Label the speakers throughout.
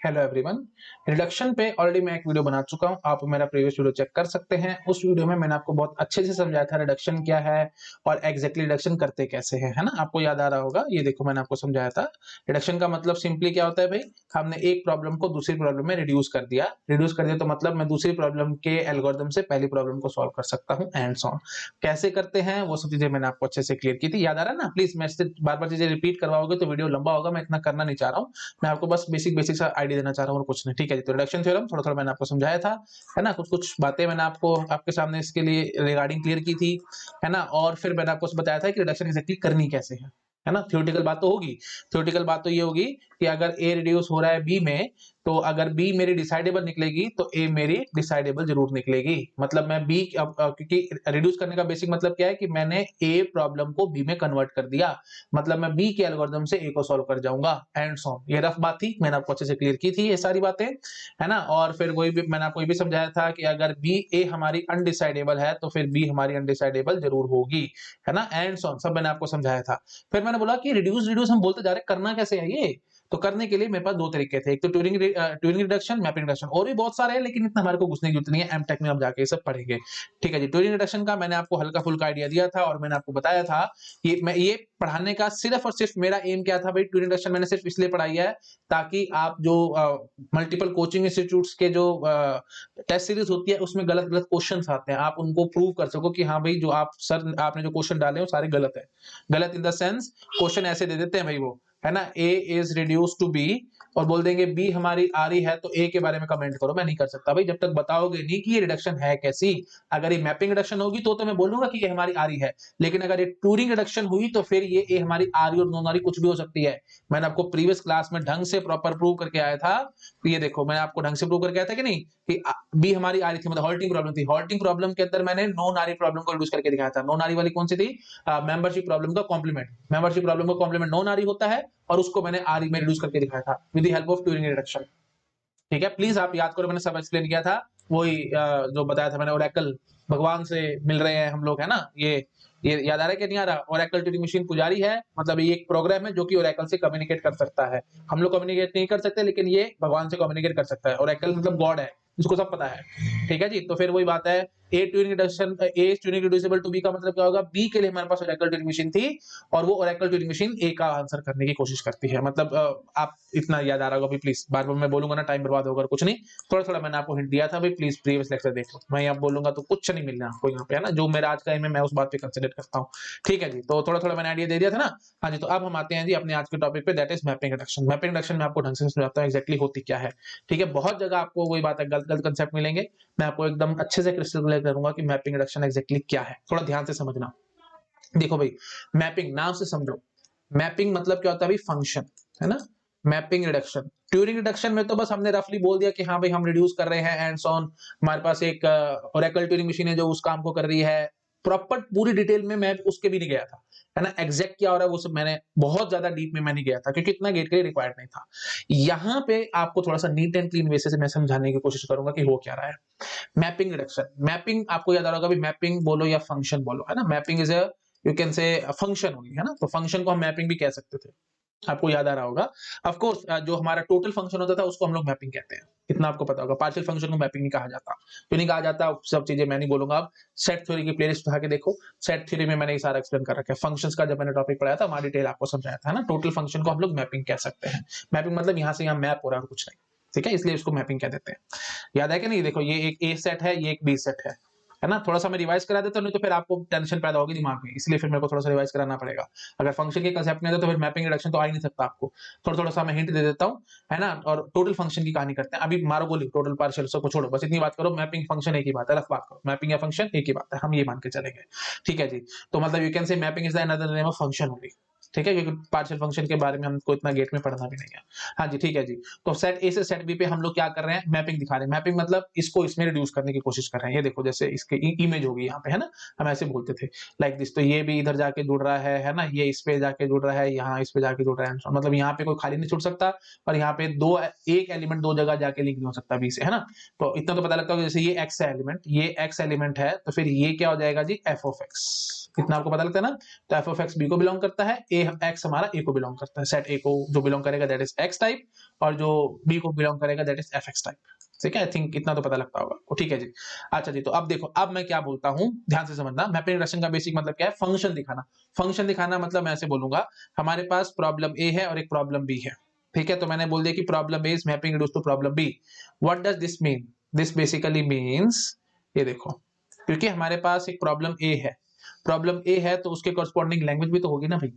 Speaker 1: Hello everyone. Reduction पे already मैं एक वीडियो बना चुका हूं, आप मेरा प्रीवियस वीडियो चेक कर सकते हैं। उस वीडियो में मैंने आपको बहुत अच्छे से समझाया था रिडक्शन क्या है और एग्जैक्टली रिडक्शन करते कैसे हैं, है ना। आपको याद आ रहा होगा। ये देखो मैंने आपको समझाया था। रिडक्शन का मतलब सिंपली क्या होता है भाई, हमने एक प्रॉब्लम को दूसरी प्रॉब्लम में रिड्यूस कर दिया। रिड्यूस कर दिया तो मतलब मैं दूसरी प्रॉब्लम के एल्गोरिथम से पहली प्रॉब्लम को सॉल्व कर सकता हूँ एंड सो ऑन। कैसे करते हैं वो सब चीजें मैंने आपको अच्छे से क्लियर की थी। याद आ रहा है ना। प्लीज मैं इससे बार बार चीजें रिपीट करवाओगे तो वीडियो लंबा होगा, मैं इतना करना नहीं चाह रहा हूँ। मैं आपको बस बेसिक बेसिक सा आइडिया देना चाह रहा हूँ और कुछ नहीं। ठीक है जी। तो रिडक्शन थ्योरम थोड़ा थोड़ा मैंने आपको समझाया था, है ना। कुछ कुछ बातें मैंने आपको आपके सामने इसके लिए रिगार्डिंग क्लियर की थी, है ना। और फिर मैंने आपको बताया था कि रिडक्शन एग्जैक्टली करनी कैसे है ना। थ्योरेटिकल बात तो होगी। थ्योरेटिकल बात तो ये होगी कि अगर ए रिड्यूस हो रहा है बी में, तो अगर बी मेरी डिसाइडेबल निकलेगी तो ए मेरी डिसाइडेबल जरूर निकलेगी। मतलब मैं बी क्योंकि रिड्यूस करने का बेसिक मतलब क्या है कि मैंने ए प्रॉब्लम को बी में कन्वर्ट कर दिया, मतलब मैं बी के एल्गोरिथम से ए को सॉल्व कर जाऊंगा एंड सो ऑन। ये रफ बात थी, मैंने आपको अच्छे से क्लियर की थी ये सारी बातें, है ना। और फिर वही भी मैंने आपको ये भी समझाया था कि अगर बी ए हमारी अनडिसाइडेबल है तो फिर बी हमारी अनडिसाइडेबल जरूर होगी, है ना। एंड सो ऑन सब मैंने आपको समझाया था। फिर मैंने बोला कि रिड्यूस रिड्यूस हम बोलते जा रहे, करना कैसे है ये। तो करने के लिए मेरे पास दो तरीके थे, एक तो ट्यूरिंग रिडक्शन, मैपिंग रिडक्शन, और भी बहुत सारे हैं लेकिन इतना हमारे को घुसने की जरूरत नहीं है। एमटेक में हम जाके ये सब पढ़ेंगे। ठीक है जी। ट्यूरिंग रिडक्शन का मैंने आपको हल्का फुल्का आइडिया दिया था और मैंने आपको बताया था कि मैं ये पढ़ाने का सिर्फ और सिर्फ मेरा एम क्या था भाई। ट्यूरिंग रिडक्शन मैंने सिर्फ इसलिए पढ़ाई है ताकि आप जो मल्टीपल कोचिंग इंस्टीट्यूट्स के जो टेस्ट सीरीज होती है उसमें गलत गलत क्वेश्चंस आते हैं, आप उनको प्रूव कर सको कि हाँ भाई जो आप सर आपने जो क्वेश्चन डाले वो सारे गलत है। गलत इन द सेंस क्वेश्चन ऐसे दे देते हैं भाई वो, है ना। ए इज रिड्यूस टू बी और बोल देंगे बी हमारी आ रही है तो ए के बारे में कमेंट करो। मैं नहीं कर सकता भाई जब तक बताओगे नहीं कि ये रिडक्शन है कैसी। अगर ये मैपिंग रिडक्शन होगी तो मैं बोलूंगा कि ये हमारी आ रही है, लेकिन अगर ये टूरिंग रिडक्शन हुई तो फिर ये ए हमारी आ रही और नॉन आ रही कुछ भी हो सकती है। मैंने आपको प्रीवियस क्लास में ढंग से प्रॉपर प्रूव करके आया था। तो ये देखो मैंने आपको ढंग से प्रूव करके आया था कि नहीं कि बी हमारी आ रही थी, मतलब हॉल्टिंग प्रॉब्लम थी। हॉल्टिंग प्रॉब्लम के अंदर मैंने नॉन आ रही प्रॉब्लम को रिड्यूस करके दिखाया था। नॉन आ रही वाली कौन सी थी? मेंबरशिप प्रॉब्लम का कॉम्प्लीमेंट। मेंबरशिप प्रॉब्लम का कॉम्प्लीमेंट नॉन आ रही होता है और उसको मैंने आर में रिड्यूस करके दिखाया था with the help of Turing reduction. ठीक है, प्लीज आप याद करो, मैंने सब एक्सप्लेन किया था। वही जो बताया था मैंने, ओरेकल भगवान से मिल रहे हैं हम लोग, है ना। ये याद आ रहा है कि नहीं आ रहा? ओरेकल ट्यूरिंग मशीन पुजारी है, मतलब ये एक प्रोग्राम है जो कि ओरेकल से कम्युनिकेट कर सकता है। हम लोग कम्युनिकेट नहीं कर सकते लेकिन ये भगवान से कम्युनिकेट कर सकता है। ओरेकल मतलब गॉड है, इसको सब पता है। ठीक है जी। तो फिर वही बात है, A Turing reduction, A is Turing reducible to B का मतलब क्या होगा? बी के लिए हमारे पास ओरेकल ट्यूरिंग मशीन थी और वो ओरेकल ट्यूरिंग मशीन ए का आंसर करने की कोशिश करती है। मतलब आप इतना याद आ रहा होगा भाई। प्लीज बार बार मैं बोलूंगा ना टाइम बर्बाद होगा, कुछ नहीं। थोड़ा थोड़ा मैंने आपको हिंट दिया था भाई, प्लीज प्रीवियस लेक्चर देख लो। मैं यहाँ बोलूंगा तो कुछ नहीं मिलना आपको यहाँ पे, है ना। जो मेरा आज का एम है मैं उस बात पे कंसिडर करता हूँ। ठीक है जी। तो थोड़ा थोड़ा मैंने आइडिया दे दिया था ना। हाँ जी। तो अब हम आते हैं जी अपने आज के टॉपिक पे, that is mapping reduction. Mapping reduction में आपको ढंग से समझाता हूँ एक्जैक्टली होती क्या है। ठीक है, बहुत जगह आपको वही बात है, गलत गलत कंसेप्ट मिलेंगे। मैं आपको एकदम अच्छे से क्रिस्टल क्लियर करूंगा कि मैपिंग रिडक्शन एक्जैक्टली क्या है। थोड़ा ध्यान से समझना। देखो भाई, मैपिंग नाम से समझो। मैपिंग मतलब क्या होता है भाई? फंक्शन, है ना। मैपिंग रिडक्शन, ट्यूरिंग रिडक्शन में तो बस हमने रफली बोल दिया कि हाँ भाई हम रिड्यूस कर रहे हैं एंड सो ऑन। हमारे पास एक ओरेकल ट्यूरिंग मशीन है जो उस काम को कर रही है। प्रॉपर पूरी डिटेल में मैं उसके भी नहीं गया था, है ना। एग्जैक्ट क्या हो रहा है वो सब मैंने बहुत ज्यादा डीप में मैं नहीं गया था क्योंकि इतना गेट के लिए रिक्वायर्ड नहीं था। यहाँ पे आपको थोड़ा सा नीट एंड क्लीन वे से मैं समझाने की कोशिश करूंगा कि हो क्या रहा है। मैपिंग रिडक्शन, मैपिंग आपको याद आ रहा होगा, मैपिंग बोलो या फंक्शन बोलो, है ना। Mapping is a you can say function only, है ना। तो फंक्शन को हम मैपिंग भी कह सकते थे, आपको याद आ रहा होगा। ऑफ कोर्स जो हमारा टोटल फंक्शन होता था उसको हम लोग मैपिंग कहते हैं, इतना आपको पता होगा। पार्शियल फंक्शन को मैपिंग नहीं कहा जाता। क्यों नहीं कहा जाता सब चीजें मैं नहीं बोलूंगा। अब सेट थ्योरी की प्लेलिस्ट उठा के देखो, सेट थ्योरी में मैंने ये सारा एक्सप्लेन कर रखा है। फंक्शंस का जब मैंने टॉपिक पढ़ाया था वहां डिटेल आपको समझाया था, है ना। टोटल फंक्शन को हम लोग मैपिंग कह सकते हैं। मैपिंग मतलब यहाँ से यहाँ मैप हो रहा है और कुछ नहीं। ठीक है, इसलिए इसको मैपिंग कह देते हैं। याद है कि नहीं? देखो ये एक ए सेट है, ये एक बी सेट है ना। थोड़ा सा मैं रिवाइज करा देता हूँ, नहीं तो फिर आपको टेंशन पैदा होगी दिमाग में, इसलिए फिर मेरे को थोड़ा सा रिवाइज कराना पड़ेगा। अगर फंक्शन के कंसेप्ट नहीं आता तो फिर मैपिंग रिडक्शन तो आ ही नहीं सकता आपको। थोड़ा थोड़ा सा मैं हिंट दे देता हूँ, है ना। और टोटल फंक्शन की कहानी करते हैं। अभी मारो गोली टोटल पार्शियल को छोड़ो, बस इतनी बात करो। मैपिंग फंक्शन एक ही बात है, रफ बात करो। मैपिंग या फंक्शन एक ही बात है, हम ये मान के चलेंगे। ठीक है जी। तो मतलब you can say mapping is the another name of function होगी। ठीक है, क्योंकि पार्शियल फंक्शन के बारे में हमको इतना गेट में पढ़ना भी नहीं है। हाँ जी, ठीक है जी। तो सेट ए से सेट बी पे हम लोग क्या कर रहे हैं? मैपिंग दिखा रहे हैं। मैपिंग मतलब इसको इसमें रिड्यूस करने की कोशिश कर रहे हैं। ये देखो जैसे इसके इमेज होगी यहाँ पे, है ना। हम ऐसे बोलते थे लाइक दिस। तो ये भी इधर जाके जुड़ रहा है ना। ये इस पे जाके जुड़ रहा है, यहाँ इस पे जाके जुड़ रहा है। मतलब यहाँ पे कोई खाली नहीं छूट सकता और यहाँ पे दो एक एलिमेंट दो जगह जाके लिंक नहीं हो सकता बी से, है ना। तो इतना तो पता लगता है जैसे ये एक्स है एलिमेंट, ये एक्स एलिमेंट है तो फिर ये क्या हो जाएगा जी? F of x. इतना आपको पता लगता है ना। तो एफ ऑफ एक्स बी को बिलोंग करता है, ए एक्स हमारा ए को बिलोंग करता है, सेट ए को जो बिलोंग करेगा दैट इज एक्स टाइप, और जो बी को बिलोंग करेगा that is F x type. ठीक है, आई थिंक इतना तो पता लगता होगा आपको। ठीक है जी। अच्छा जी, तो अब देखो, अब मैं क्या बोलता हूं, ध्यान से समझना। मैपिंग रिडक्शन का बेसिक मतलब क्या है? फंक्शन दिखाना। फंक्शन दिखाना मतलब मैं ऐसे बोलूंगा, हमारे पास प्रॉब्लम ए है और एक प्रॉब्लम बी है। ठीक है, तो मैंने बोल दिया कि problem A is mapping reduce to problem B. What does this mean? This basically means, ये देखो, क्योंकि हमारे पास एक प्रॉब्लम ए है, प्रॉब्लम ए है तो उसके कॉरस्पॉन्डिंग लैंग्वेज भी तो होगी ना भाई।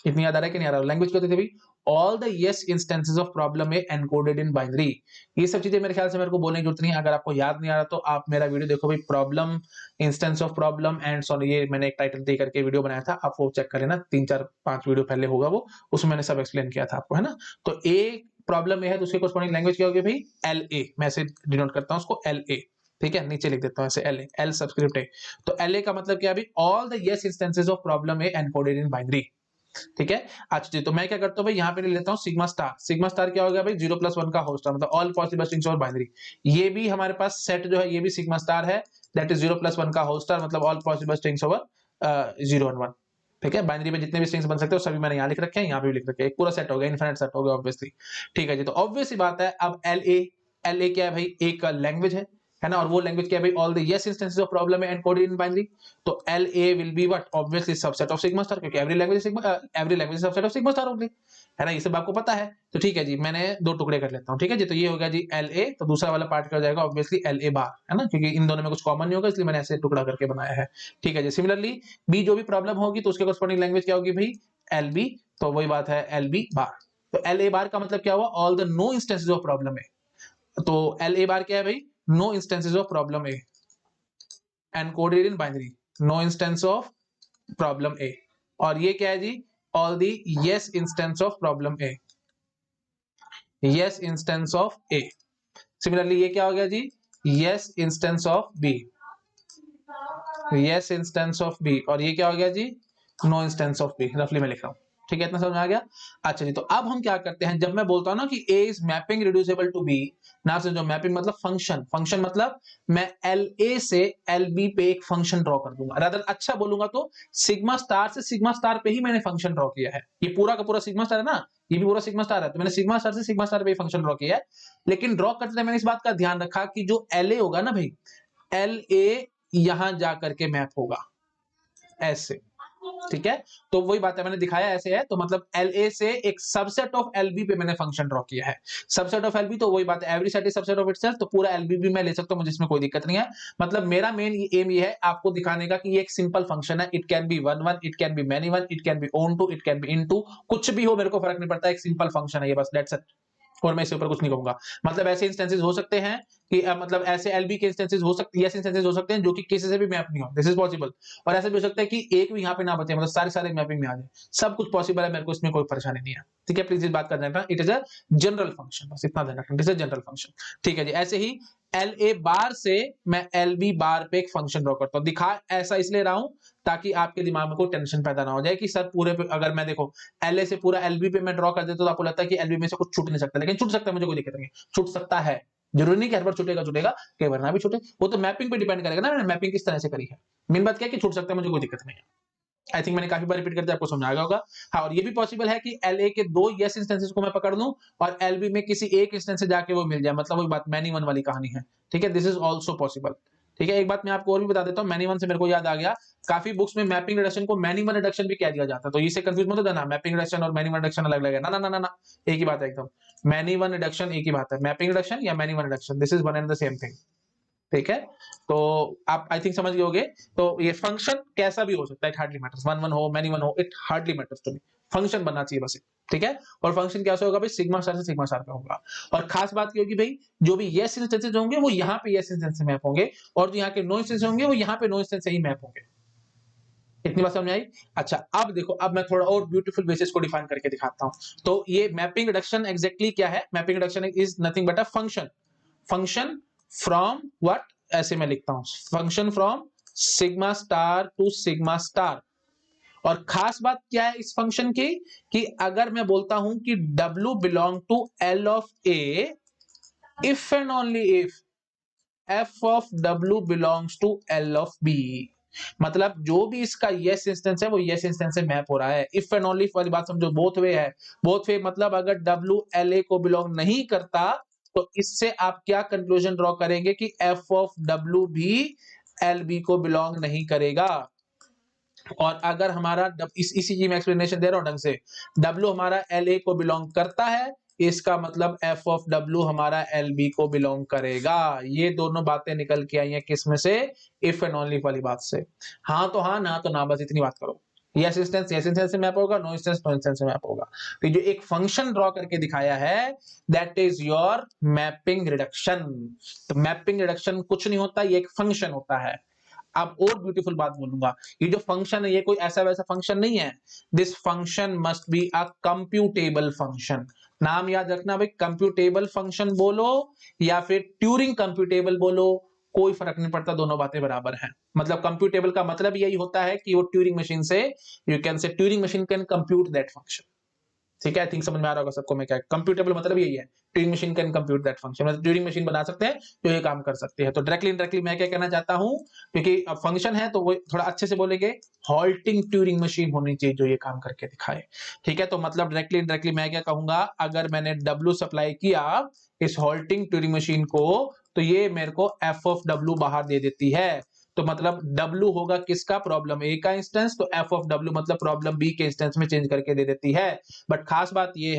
Speaker 1: इतनी याद आ रहा है कि नहीं आ रहा? लैंग्वेज क्या होती थी भाई? All the yes instances of problem A encoded in binary. ये सब चीजें मेरे ख्याल से मेरे को बोलने की जरूरत नहीं है। अगर आपको याद नहीं आ रहा तो आप मेरा वीडियो देखो भाई, problem, instance of problem and solve, ये मैंने एक टाइटल दे करके वीडियो बनाया था, आप वो चेक कर लेना, 3-4-5 वीडियो पहले होगा वो, उसमें मैंने सब एक्सप्लेन किया था आपको, है ना। तो ए प्रॉब्लम ए है तो उसके कॉरस्पॉन्डिंग लैंग्वेज क्या होगी भाई? L A. मैं ऐसे डिनोट करता हूं उसको, एल ए। ठीक है, नीचे लिख देता हूं ऐसे एल ए, एल सब्सक्रिप्ट ए। तो एल ए का मतलब क्या है? All the yes instances of problem A encoded in binary. ठीक है। अच्छा जी, तो मैं क्या करता हूँ भाई, यहाँ पे ले लेता हूँ सिग्मा स्टार। सिग्मा स्टार क्या हो गया भाई? 0+1 का होल स्टार, मतलब ऑल पॉसिबल स्ट्रिंग्स और बाइनरी। ये भी हमारे पास सेट जो है ये भी सिग्मा स्टार है, दैट इज 0+1 का होल स्टार, मतलब ऑल पॉसिबल स्ट्रिंग्स ओवर 0 और 1। ठीक है, बाइनरी में जितने भी स्ट्रिंग्स बन सकते हैं सभी मैंने यहाँ लिख रखे हैं, यहाँ पे भी लिख रखे हैं, एक पूरा सेट हो गया, इनफिनिट सेट हो गया ऑब्वियसली। ठीक है जी, तो ऑब्वियस सी बात है, अब एल ए, एल ए क्या है भाई? एक लैंग्वेज है ना, और वो लैंग्वेज क्या है भाई? All the yes instances of problem है एनकोडेड इन बाइनरी। तो L A will be what? Obviously subset of sigma star, क्योंकि every language sigma, every language subset of sigma star होगी, है ना, ये सब आपको पता है। तो ठीक है जी, मैंने दो टुकड़े कर लेता हूँ। ठीक है जी, तो ये हो गया जी एल ए, तो दूसरा वाला पार्ट कर जाएगा ऑब्वियसली एल ए बार, है ना, क्योंकि इन दोनों में कुछ कॉमन नहीं होगा, इसलिए मैंने ऐसे टुकड़ा करके बनाया है। ठीक है जी, सिमिलरली बी जो भी प्रॉब्लम होगी तो उसके कॉरस्पॉन्डिंग लैंग्वेज क्या होगी भाई? L B. तो वही बात है, एल बी बार। तो एल ए बार का मतलब क्या हुआ? All the no instances of problem है। तो एल ए बार क्या है भाई? No instances of problem A encoded in binary, no instance of problem A. और ये क्या है जी? All the yes instance of problem A, yes instance of A. Similarly ये क्या हो गया जी? Yes instance of B, yes instance of B. और ये क्या हो गया जी? No instance of B. रफली मैं लिख रहा हूं। ठीक है, इतना समझ में आ गया? अच्छा जी, तो अब हम क्या करते हैं, जब मैं बोलता हूं ना कि A is mapping reducible to B, ना से जो मैपिंग मतलब फंक्शन, फंक्शन मतलब मैं एल ए से एल बी पे एक फंक्शन ड्रॉ कर दूंगा। रादर अच्छा बोलूंगा तो सिग्मा स्टार से सिग्मा स्टार पे ही मैंने फंक्शन ड्रॉ किया है। ये पूरा का पूरा सिग्मा स्टार है ना, ये भी पूरा सिग्मा स्टार है, तो मैंने सिग्मा स्टार से सिग्मा स्टार पे फंक्शन ड्रॉ किया है। लेकिन ड्रॉ करते समय मैंने इस बात का ध्यान रखा कि जो एल ए होगा ना भाई, एल ए यहां जाकर के मैप होगा ऐसे। ठीक है, तो वही बात है, मैंने दिखाया ऐसे है, तो मतलब एल ए से एक सबसेट ऑफ एल बी पे मैंने फंक्शन ड्रॉ किया है। सबसेट ऑफ एल बी, तो वही बात है, every set is subset of itself, तो पूरा एल बी भी मैं ले सकता हूं, मुझे इसमें कोई दिक्कत नहीं है। मतलब मेरा मेन एम ये है आपको दिखाने का कि ये एक सिंपल फंक्शन है। It can be one one, it can be many one, it can be onto, it can be into, कुछ भी हो मेरे को फर्क नहीं पड़ता, एक सिंपल फंक्शन है ये, बस दैट्स इट। और मैं इसके ऊपर कुछ नहीं कहूंगा। मतलब ऐसे इंस्टेंसेस हो सकते हैं कि मतलब ऐसे एलबी के इंस्टेंसेस हो सकते हैं, ऐसे इंस्टेंसेस हो सकते हैं जो कि किसी से भी मैप नहीं हो, दिस इज पॉसिबल। और ऐसा भी हो सकता है कि एक भी यहाँ पे ना बचे, मतलब सारे सारे मैपिंग में आ जाए, सब कुछ पॉसिबल है, मेरे को इसमें कोई परेशानी नहीं है। ठीक है, प्लीज इस बात का ध्यान रखना, it is a general function, बस इतना ध्यान रखना, it is a general function. ठीक है जी, ऐसे ही एल ए बार से मैं एल बी बार पे एक फंक्शन ड्रॉ करता हूँ। दिखा ऐसा इसलिए रहा हूं ताकि आपके दिमाग में कोई टेंशन पैदा ना हो जाए कि सर पूरे पे, अगर मैं देखो एल ए से पूरा एल बी पे मैं ड्रॉ कर देता तो आपको लगता है कि एल बी में से कुछ छूट नहीं सकता, लेकिन छूट सकता है, मुझे कोई दिक्कत नहीं, छूट सकता है। जरूरी नहीं कि हर बार छूटेगा, छूटेगा कई बार ना भी छूटे, वो तो मैपिंग पे डिपेंड करेगा ना, मैंने मैपिंग किस तरह से करी है। मेन बात क्या है कि छूट सकता है, मुझे कोई दिक्कत नहीं है। आई थिंक मैंने काफी बार रिपीट करते आपको समझ आ गया होगा। हाँ, और ये भी पॉसिबल है कि एल ए के दो यस इंस्टेंसेस को मैं पकड़ लूं और एल बी में किसी एक इंस्टेंस से जाके वो मिल जाए, मतलब वही बात मैनी वन वाली कहानी है। ठीक है, दिस इज ऑल्सो पॉसिबल। ठीक है, एक बात मैं आपको और भी बता देता हूँ, मैनी वन से मेरे को याद आ गया, काफी बुक्स में मैपिंग रिडक्शन को मैनी वन रिडक्शन भी कह दिया जाता है, तो इससे कंफ्यूज मत हो जाना, मैपिंग रिडक्शन और मैनी वन रिडक्शन अलग अलग है, ना ना ना ना ना, एक ही बात है एकदम। मैनी वन रिडक्शन एक ही बात है, मैपिंग रिडक्शन या many one reduction, this is one and the same thing. ठीक है, तो आप आई थिंक समझ गए होंगे। तो ये फंक्शन कैसा भी हो सकता है, it hardly matters, one one हो मैनी वन हो, it hardly matters to me, function बनना चाहिए बस। ठीक है, और फंक्शन कैसे होगा भाई? सिग्मा स्टार से सिग्मा स्टार पे होगा। और खास बात ये होगी भाई, जो भी यस इंस्टेंसेस होंगे वो यहाँ पे यस इंस्टेंस से मैप होंगे, और जो यहाँ के नो इंस्टेंस होंगे वो यहाँ पे नो इंस्टेंस से ही मैप होंगे। इतनी बात समझ आई? अच्छा, अब देखो, अब मैं थोड़ा और ब्यूटीफुल बेसिस को डिफाइन करके दिखाता हूं। तो ये मैपिंग रिडक्शन एग्जैक्टली क्या है? Mapping reduction is nothing but a function, function from what, ऐसे मैं लिखता हूं, function from sigma star to sigma star. और खास बात क्या है इस फंक्शन की, कि अगर मैं बोलता हूं कि W belong to L of A, if and only if F of W belongs to L of B। मतलब जो भी इसका यस इंस्टेंस है वो यस इंस्टेंस से मैप हो रहा है। इफ एंड ओनली वाली बात समझो, बोथ वे है। बोथ वे मतलब अगर W LA को बिलोंग नहीं करता तो इससे आप क्या कंक्लूजन ड्रॉ करेंगे कि F ऑफ W भी LB को बिलोंग नहीं करेगा। और अगर हमारा इसी चीज में एक्सप्लेनेशन दे रहा हूं ढंग से, W हमारा LA को बिलोंग करता है, इसका मतलब F ऑफ W हमारा LB को बिलोंग करेगा। ये दोनों बातें निकल के आई हैं किस में से? इफ एंड ओनली वाली बात से। हाँ तो हाँ, ना तो ना, बस इतनी बात करो। यस इंस्टेंस से मैप होगा, नो इंस्टेंस नो इंस्टेंस से मैप होगा। तो जो एक फंक्शन ड्रॉ करके दिखाया है, that is your mapping reduction. तो मैपिंग रिडक्शन कुछ नहीं होता, ये एक फंक्शन होता है। अब और ब्यूटीफुल बात बोलूंगा, ये जो फंक्शन है ये कोई ऐसा वैसा फंक्शन नहीं है। This function must be a computable function. नाम याद रखना भाई, कंप्यूटेबल फंक्शन बोलो या फिर ट्यूरिंग कंप्यूटेबल बोलो, कोई फर्क नहीं पड़ता, दोनों बातें बराबर हैं। मतलब कंप्यूटेबल का मतलब यही होता है कि वो ट्यूरिंग मशीन से, you can say Turing machine can compute that function. ठीक है, आई थिंक समझ में आ रहा होगा सबको मैं क्या, कंप्यूटेबल मतलब यही है, Turing machine can compute that function, मतलब ट्यूरिंग मशीन बना सकते हैं जो ये काम कर सकते हैं। तो डायरेक्टली इनडायरेक्टली मैं क्या कहना चाहता हूं, क्योंकि अब फंक्शन है तो वो थोड़ा अच्छे से बोलेंगे, हॉल्टिंग ट्यूरिंग मशीन होनी चाहिए जो ये काम करके दिखाए। ठीक है, तो मतलब डायरेक्टली इनडायरेक्टली मैं क्या कहूंगा, अगर मैंने W सप्लाई किया इस हॉल्टिंग ट्यूरिंग मशीन को, तो ये मेरे को F ऑफ W बाहर दे देती है। तो मतलब W होगा किसका, प्रॉब्लम A का इंस्टेंस, तो F ऑफ W मतलब प्रॉब्लम B के इंस्टेंस में चेंज करके दे देती है। बट खास बात ये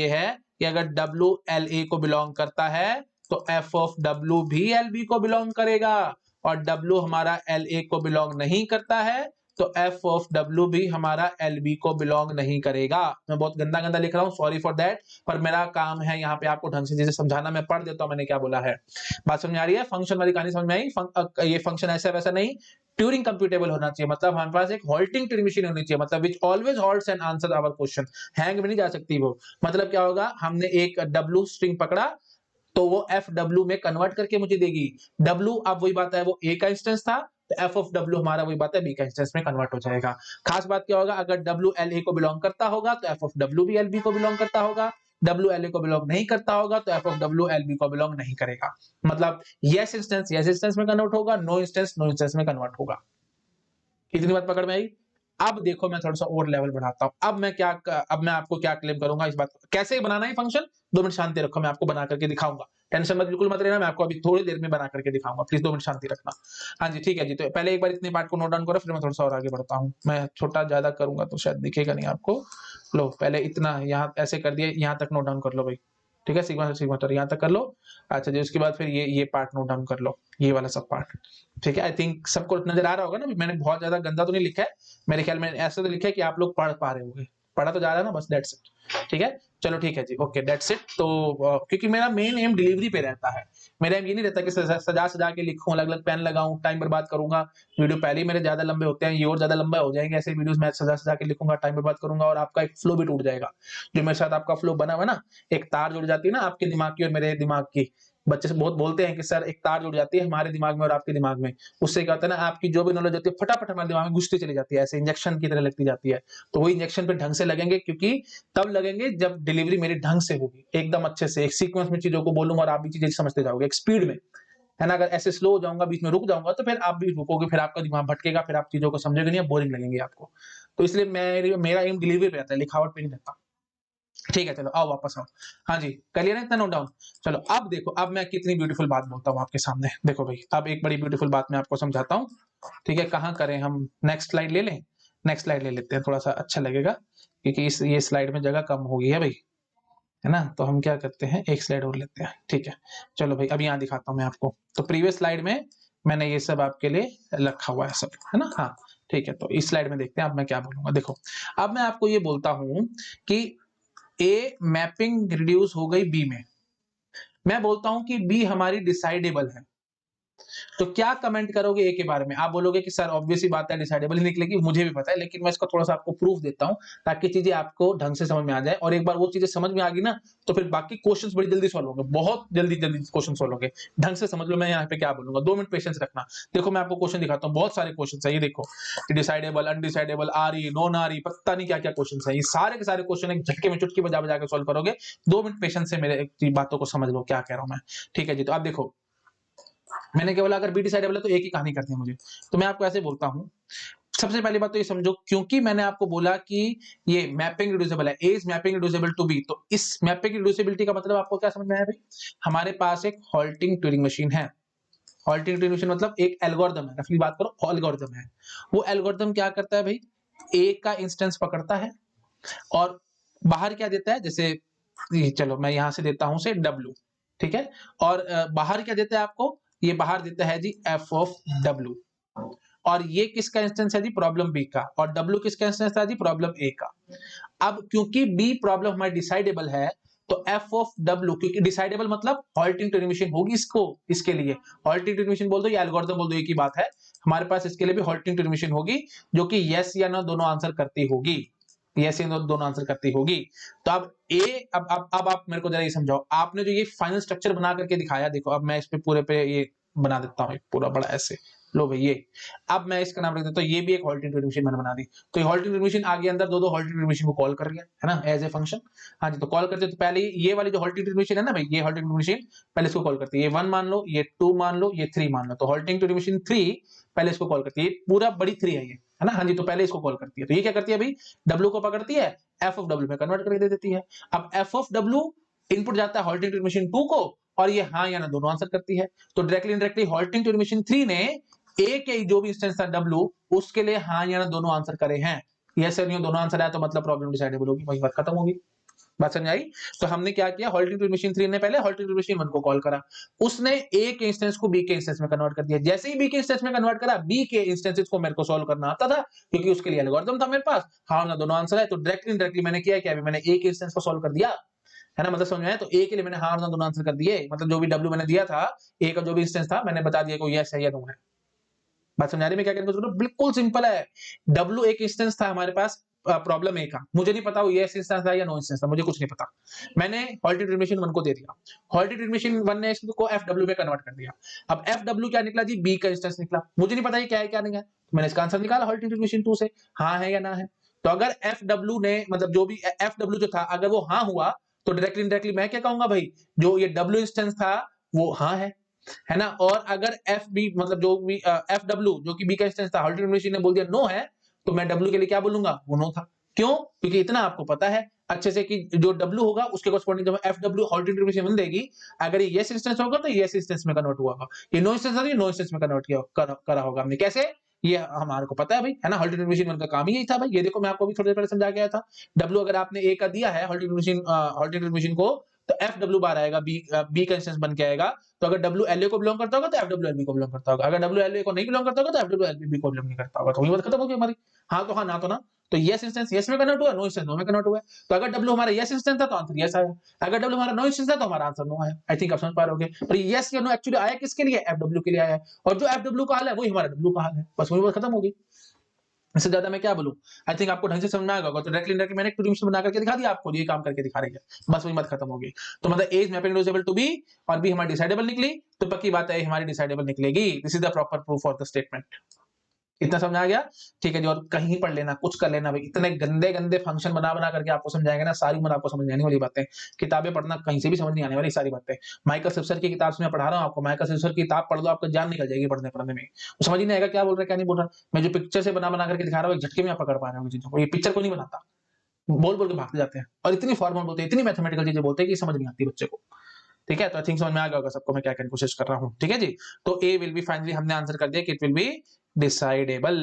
Speaker 1: है कि अगर W LA को बिलोंग करता है तो F ऑफ W भी LB को बिलोंग करेगा, और W हमारा LA को बिलोंग नहीं करता है तो F ऑफ W भी हमारा LB को बिलोंग नहीं करेगा। मैं बहुत गंदा गंदा लिख रहा हूँ, सॉरी फॉर दैट, पर मेरा काम है यहाँ पे आपको ढंग से चीजें समझाना। मैं पढ़ देता हूँ मैंने क्या बोला है, बात समझ आ रही है? फंक्शन वाली कहानी समझ में आई? ये फंक्शन ऐसा वैसा नहीं, ट्यूरिंग कंप्यूटेबल होना चाहिए, मतलब हमारे पास एक हॉल्टिंग ट्यूरिंग मशीन होनी चाहिए, मतलब which always halts and answer our question. Hang में नहीं जा सकती वो। मतलब क्या होगा, हमने एक W स्ट्रिंग पकड़ा तो वो FW में कन्वर्ट करके मुझे देगी। W अब वही बात है, वो A का इंस्टेंस था तो F ऑफ W हमारा वही बात है B का इंस्टेंस में कन्वर्ट हो जाएगा। खास बात क्या होगा, अगर W LA को बिलोंग करता होगा तो F ऑफ W भी LB को बिलोंग करता होगा, W LA को बिलोंग नहीं करता होगा तो F ऑफ W LB को बिलोंग नहीं करेगा। मतलब यस इंस्टेंस में कन्वर्ट होगा, नो इंस्टेंस में कन्वर्ट होगा। इतनी बात पकड़ में आई? अब देखो मैं थोड़ा सा और लेवल बढ़ाता हूं। अब मैं आपको क्या क्लेम करूंगा इस बात को, कैसे बनाना है फंक्शन, 2 मिनट शांति रखो, मैं आपको बना करके दिखाऊंगा। टेंशन मत बिल्कुल मत लेना, मैं आपको अभी थोड़ी देर में बना करके दिखाऊंगा, प्लीज 2 मिनट शांति रखना। हाँ जी ठीक है जी, तो पहले एक बार इतने पार्ट को नोट डाउन करो, फिर मैं थोड़ा सा और आगे बढ़ता हूँ। मैं छोटा ज्यादा करूंगा तो शायद दिखेगा नहीं आपको। लो पहले इतना यहाँ ऐसे कर दिया, यहाँ तक नोट डाउन कर लो भाई। ठीक है, सिग्मा यहाँ तक कर लो। अच्छा जी, उसके बाद फिर ये पार्ट नोट डाउन कर लो, ये वाला सब पार्ट। ठीक है, आई थिंक सबको नजर आ रहा होगा ना, मैंने बहुत ज्यादा गंदा तो नहीं लिखा है, मेरे ख्याल में ऐसा तो लिखा है कि आप लोग पढ़ पा रहे होंगे, पढ़ा तो जा रहा है ना, बस दैट्स इट। ठीक है, चलो ठीक है जी, ओके दैट्स इट। तो क्योंकि मेरा मेन एम डिलीवरी पे रहता है, मेरा एम ये नहीं रहता कि सजा सजा के लिखूं, अलग अलग पेन लगाऊं, टाइम बर्बाद करूंगा। वीडियो पहले ही मेरे ज्यादा लंबे होते हैं, ये और ज्यादा लंबा हो जाएंगे ऐसे वीडियोस, मैं सजा सजा के लिखूंगा, टाइम बर्बाद करूंगा और आपका एक फ्लो भी टूट जाएगा। जो मेरे साथ आपका फ्लो बना हुआ ना, एक तार जुड़ जाती है ना आपके दिमाग की और मेरे दिमाग की। बच्चे से बहुत बोलते हैं कि सर एक तार जुड़ जाती है हमारे दिमाग में और आपके दिमाग में, उससे क्या होता है ना, आपकी जो भी नॉलेज होती है फटाफट हमारे दिमाग में घुसती चली जाती है, ऐसे इंजेक्शन की तरह लगती जाती है। तो वही इंजेक्शन पे ढंग से लगेंगे, क्योंकि तब लगेंगे जब डिलीवरी मेरी ढंग से होगी, एकदम अच्छे से एक सीक्वेंस में चीजों को बोलूंगा और आप भी चीजें समझते जाओगे एक स्पीड में, है ना। अगर ऐसे स्लो हो जाऊंगा, बीच में रुक जाऊंगा, तो फिर आप भी रुकोगे, फिर आपका दिमाग भटकेगा, फिर आप चीजों को समझोगे नहीं, बोरिंग लगेंगे आपको। तो इसलिए मेरा एम डिलीवरी पे रहता है, लिखावट पे नहीं रहता। ठीक है, चलो आओ वापस आओ। हाँ जी, कर लिया ना इतना नोट डाउन? चलो अब देखो, अब मैं कितनी ब्यूटीफुल बात बोलता हूँ आपके सामने। देखो भाई, अब एक बड़ी ब्यूटीफुल बात मैं आपको समझाता हूँ। ठीक है, कहाँ करें हम, नेक्स्ट स्लाइड ले लें? नेक्स्ट स्लाइड ले लेते हैं, थोड़ा सा अच्छा लगेगा, क्योंकि ये स्लाइड में जगह कम हो गई है भाई, है ना। तो हम क्या करते हैं, एक स्लाइड और लेते हैं। ठीक है, चलो भाई, अब यहाँ दिखाता हूँ मैं आपको। तो प्रीवियस स्लाइड में मैंने ये सब आपके लिए रखा हुआ है सब, है ना। हाँ ठीक है, तो इस स्लाइड में देखते हैं अब मैं क्या बोलूंगा। देखो, अब मैं आपको ये बोलता हूँ कि ए मैपिंग रिड्यूस हो गई बी में, मैं बोलता हूं कि बी हमारी डिसाइडेबल है। तो क्या कमेंट करोगे ए के बारे में? आप बोलोगे कि सर ऑब्वियस ही बात है डिसाइडेबल ही निकलेगी, मुझे भी पता है, लेकिन मैं इसका थोड़ा सा आपको प्रूफ देता हूं ताकि चीजें आपको ढंग से समझ में आ जाए, और एक बार वो चीजें समझ में आ गई ना, तो फिर बाकी क्वेश्चंस बड़ी जल्दी सॉल्व होंगे, बहुत जल्दी जल्दी क्वेश्चन सॉल्व होंगे। ढंग से समझ लो मैं यहाँ पे क्या बोलूंगा, 2 मिनट पेशेंस रखना। देखो मैं आपको क्वेश्चन दिखाता हूँ, बहुत सारे क्वेश्चन है, ये देखो, डिसाइडेबल, अनडिसाइडेबल, आ रही, नॉन आ रही, पता नहीं क्या क्या क्वेश्चन है, ये सारे के सारे क्वेश्चन एक झटके में चुटकी बजा बजा के सॉल्व करोगे। 2 मिनट पेशेंस से मेरे बातों को समझ लो क्या कह रहा हूं मैं। ठीक है जी, तो आप देखो, मैंने क्या बोला, अगर बी डिसाइडेबल है तो ए की कहानी करनी है मुझे। तो मैं आपको ऐसे बोलता हूँ, सबसे पहली बात तो ये समझो, क्योंकि मैंने आपको बोला कि ये मैपिंग रिड्यूसिबल है, A is mapping reducible to B, तो इस मैपिंग रिड्यूसिबिलिटी का मतलब आपको क्या समझ में आया भाई? हमारे पास एक हॉल्टिंग ट्यूरिंग मशीन है। हॉल्टिंग ट्यूरिंग मशीन मतलब एक एल्गोरिथम है, रफली बात करो एल्गोरिथम है। वो एल्गोरिथम क्या करता है भाई? ए का इंस्टेंस पकड़ता है और बाहर क्या देता है, जैसे चलो मैं यहां से देता हूं से W, ठीक है, और बाहर क्या देता है आपको? ये बाहर देता है जी f ऑफ W, और ये किसका इंस्टेंस है जी? प्रॉब्लम बी का, और W किसका इंस्टेंस था जी? प्रॉब्लम ए का। अब क्योंकि बी प्रॉब्लम हमारी डिसाइडेबल है, तो f ऑफ W, क्योंकि डिसाइडेबल मतलब हॉल्टिंग ट्यूरिंग मशीन होगी इसको, इसके लिए हॉल्टिंग ट्यूरिंग मशीन बोल दो या एल्गोरिथम बोल दो, एक ही बात है। हमारे पास इसके लिए भी हॉल्टिंग ट्यूरिंग मशीन होगी, जो कि यस या नो दोनों आंसर करती होगी, यस या नो दोनों आंसर करती होगी। तो अब ए, अब आप मेरे को जरा ये समझाओ, आपने जो ये फाइनल स्ट्रक्चर बना करके दिखाया, देखो अब मैं इस पे पूरे पे ये बना देता हूँ पूरा बड़ा ऐसे, लो भाई ये, अब मैं इसका नाम रख देता हूँ, ये भी एक हॉल्टिंग ट्यूरिंग मशीन मैंने बना दी। तो ये हॉल्टिंग ट्यूरिंग मशीन आगे अंदर दो हॉल्टिंग ट्यूरिंग मशीन को कॉल कर रही है ना, एज ए फंक्शन। हाँ जी, तो कॉल करते तो पहले ये वाली जो हॉल्टिंग ट्यूरिंग मशीन है ना भाई, ये हॉल्टिंग ट्यूरिंग मशीन पहले इसको कॉल करती है, ये 1 मान लो, ये 2 मान लो, ये 3 मान लो, तो हॉल्टिंग ट्यूरिंग मशीन 3 पहले इसको कॉल करती है, पूरा बड़ी 3 है ये, है ना। हाँ जी, तो पहले इसको कॉल करती है, तो ये क्या करती है भाई? W को पकड़ती है, f ऑफ W में कन्वर्ट करके दे देती है। अब f ऑफ W इनपुट जाता है हॉल्टिंग ट्यूरिंग मशीन 2 को, और ये हाँ या ना दोनों आंसर करती है। तो directly indirectly halting Turing machine 3 ने ए के जो भी इंस्टेंस था W, उसके लिए हाँ या ना दोनों आंसर करे हैं। यस और नो दोनों आंसर आया तो मतलब प्रॉब्लम डिसाइडेबल होगी, वही बात खत्म होगी। बात समझ आई? तो हमने क्या किया, हॉल्टिंग ट्यूरिंग मशीन 3 ने पहले हॉल्टिंग ट्यूरिंग मशीन 1 को कॉल करा, उसने ए के इंस्टेंस को बी के इंस्टेंस में कन्वर्ट कर दिया। जैसे ही बी के इंस्टेंस में कन्वर्ट करा, बी के इंस्टेंसेस को मेरे को सॉल्व करना आता था, क्योंकि उसके लिए एल्गोरिथम था मेरे पास, हाँ ना दोनों आंसर है। तो डायरेक्टली इनडायरेक्टली मैंने किया क्या, मैंने ए के इंस्टेंस को सॉल्व कर दिया, है ना, मतलब समझ में आया? तो ए के लिए मैंने हाँ ना दोनों आंसर कर दिए, मतलब जो भी W मैंने दिया था, ए का जो भी इंस्टेंस था, मैंने बता दिया को यस है या नो है। बात समझ आ रही है? मैं क्या कहने को, बिल्कुल सिंपल है। W एक इंस्टेंस था हमारे पास प्रॉब्लम ए का, मुझे नहीं पता वो यस इंस्टेंस था या नो इंस्टेंस था, मुझे कुछ नहीं पता। मैंने हॉल्टिंग ट्यूरिंग मशीन 1 को दे दिया, हॉल्टिंग ट्यूरिंग मशीन 1 ने इसको FW में कन्वर्ट कर दिया। अब FW क्या निकला जी? बी का इंस्टेंस निकला, मुझे नहीं पता ये क्या है क्या नहीं है, तो मैंने इसका आंसर निकाला हॉल्टिंग ट्यूरिंग मशीन 2 से, हाँ है या ना है। तो अगर FW ने, मतलब जो भी FW जो था, अगर वो हाँ हुआ, तो डायरेक्टली इनडायरेक्टली मैं क्या कहूंगा भाई, जो ये W इंस्टेंस था वो हाँ है ना। और अगर एफ बी, मतलब जो भी एफ डब्ल्यू जो कि बी का इंस्टेंस था, हॉल्टिंग मशीन ने बोल दिया नो है, तो मैं डब्ल्यू के लिए क्या बोलूंगा? वो नो था। क्यों? क्योंकि इतना आपको पता है अच्छे से कि जो डब्ल्यू होगा उसके कॉरस्पॉन्डिंग जब एफ डब्ल्यू हॉल्टिंग मशीन देगी, अगर ये यस इंस्टेंस होगा तो यस इंस्टेंस में कन्वर्ट हुआ होगा, ये नो इंस्टेंस होगा, ये नो इंस्टेंस में कन्वर्ट किया करा होगा हमने। कैसे? ये हमारे को पता है भाई, है ना। हॉल्टिंग मशीन का काम ही यही था भाई, ये देखो मैं आपको अभी थोड़ी देर पहले समझा के आया था। डब्ल्यू अगर आपने ए का दिया है हॉल्टिंग मशीन को, तो एफ डब्ल्यू बार आएगा, बी का इंस्टेंस बन के आएगा। तो अगर डब्ल्यू एल ए को बिलोंग करता होगा तो एफ डब्ल्यू एल बी को बिलोंग करता होगा, अगर डब्ल्यू एल ए को नहीं बिलोंग करता होगा तो एफ डब्ल्यू एल बी को बिलोंग नहीं करता होगा। तो वही बात खत्म हो गई हमारी, हाँ तो हाँ, ना तो ना। तो यस इंस्टेंस यस में कन्वर्ट हुआ, नो इंस्टेंस नो में कन्वर्ट हुआ। तो अगर डब्ल्यू हमारा यस इंस्टेंस था तो आंसर यस आया, अगर डब्ल्यू हमारा नो इंस्टेंस था तो हमारा आंसर नो आया। आई थिंक आप समझ पा रहे हो। पर यस या नो एक्चुअली आया किसके लिए? एफ डब्ल्यू के लिए आया, और जो एफ डब्ल्यू का हाल है वही हमारा डब्ल्यू का हाल है, बस वही बात खत्म होगी। इससे ज्यादा मैं क्या बोलूं? आई थिंक आपको ढंग से समझ में आएगा। तो डायरेक्टली डायरेक्टली मैंने एक ट्यूरिंग बना करके दिखा दिया आपको, ये काम करके दिखा रही है, बस वही बात खत्म होगी। तो मतलब A is mapping reducible to B, और बी हमारी डिसाइडेबल निकली, तो पक्की बात है हमारी डिसाइडेबल निकलेगी। This is the proper proof for the statement. इतना समझ आ गया? ठीक है जी। और कहीं पढ़ लेना, कुछ कर लेना भाई, इतने गंदे गंदे फंक्शन बना बना करके आपको समझाएंगे ना, सारी उम्र आपको समझ नहीं आने वाली बातें। किताबें पढ़ना कहीं से भी समझ नहीं आने वाली सारी बातें। माइकल सिप्सर की किताब से मैं पढ़ा रहा हूँ आपको, माइकल सिप्सर की किताब पढ़ दो, आपको जान निकल जाएगी पढ़ने पढ़ने में, वो समझ ही नहीं आएगा क्या बोल रहा है क्या नहीं बोल रहा। मैं जो पिक्चर से बना बना करके दिखा रहा हूँ, एक झटके में आप पकड़ पा रहे हो चीजों को। ये पिक्चर को नहीं बनाता, बोल बोल के भागते जाते हैं, और इतनी फॉर्मल बोलते हैं, इतनी मैथमेटिकल चीजें बोलते हैं कि समझ नहीं आती बच्चे को। ठीक है, तो आई थिंक समझ में आ गया होगा सबको मैं क्या कहने की कोशिश कर रहा हूँ। ठीक है जी। तो ए विल बी, फाइनली हमने आंसर कर दिया कि it will be decidable.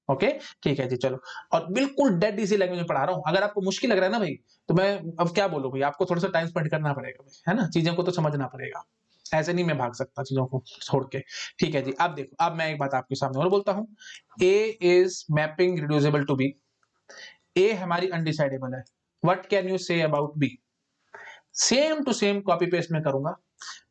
Speaker 1: Okay, ठीक है जी। चलो, और बिल्कुल डेड इजी लैंग्वेज में पढ़ा रहा हूँ। अगर आपको मुश्किल लग रहा है ना भाई, तो मैं अब क्या बोलूं भाई, आपको थोड़ा सा टाइम स्पेंड करना पड़ेगा भाई, है ना, चीजों को तो समझना पड़ेगा, ऐसे नहीं मैं भाग सकता चीजों को छोड़ के। ठीक है जी। अब देखो, अब मैं एक बात आपके सामने और बोलता हूँ, A is mapping reducible to B, A हमारी अनडिसाइडेबल है। What can you say about B? Same to same copy paste में करूंगा।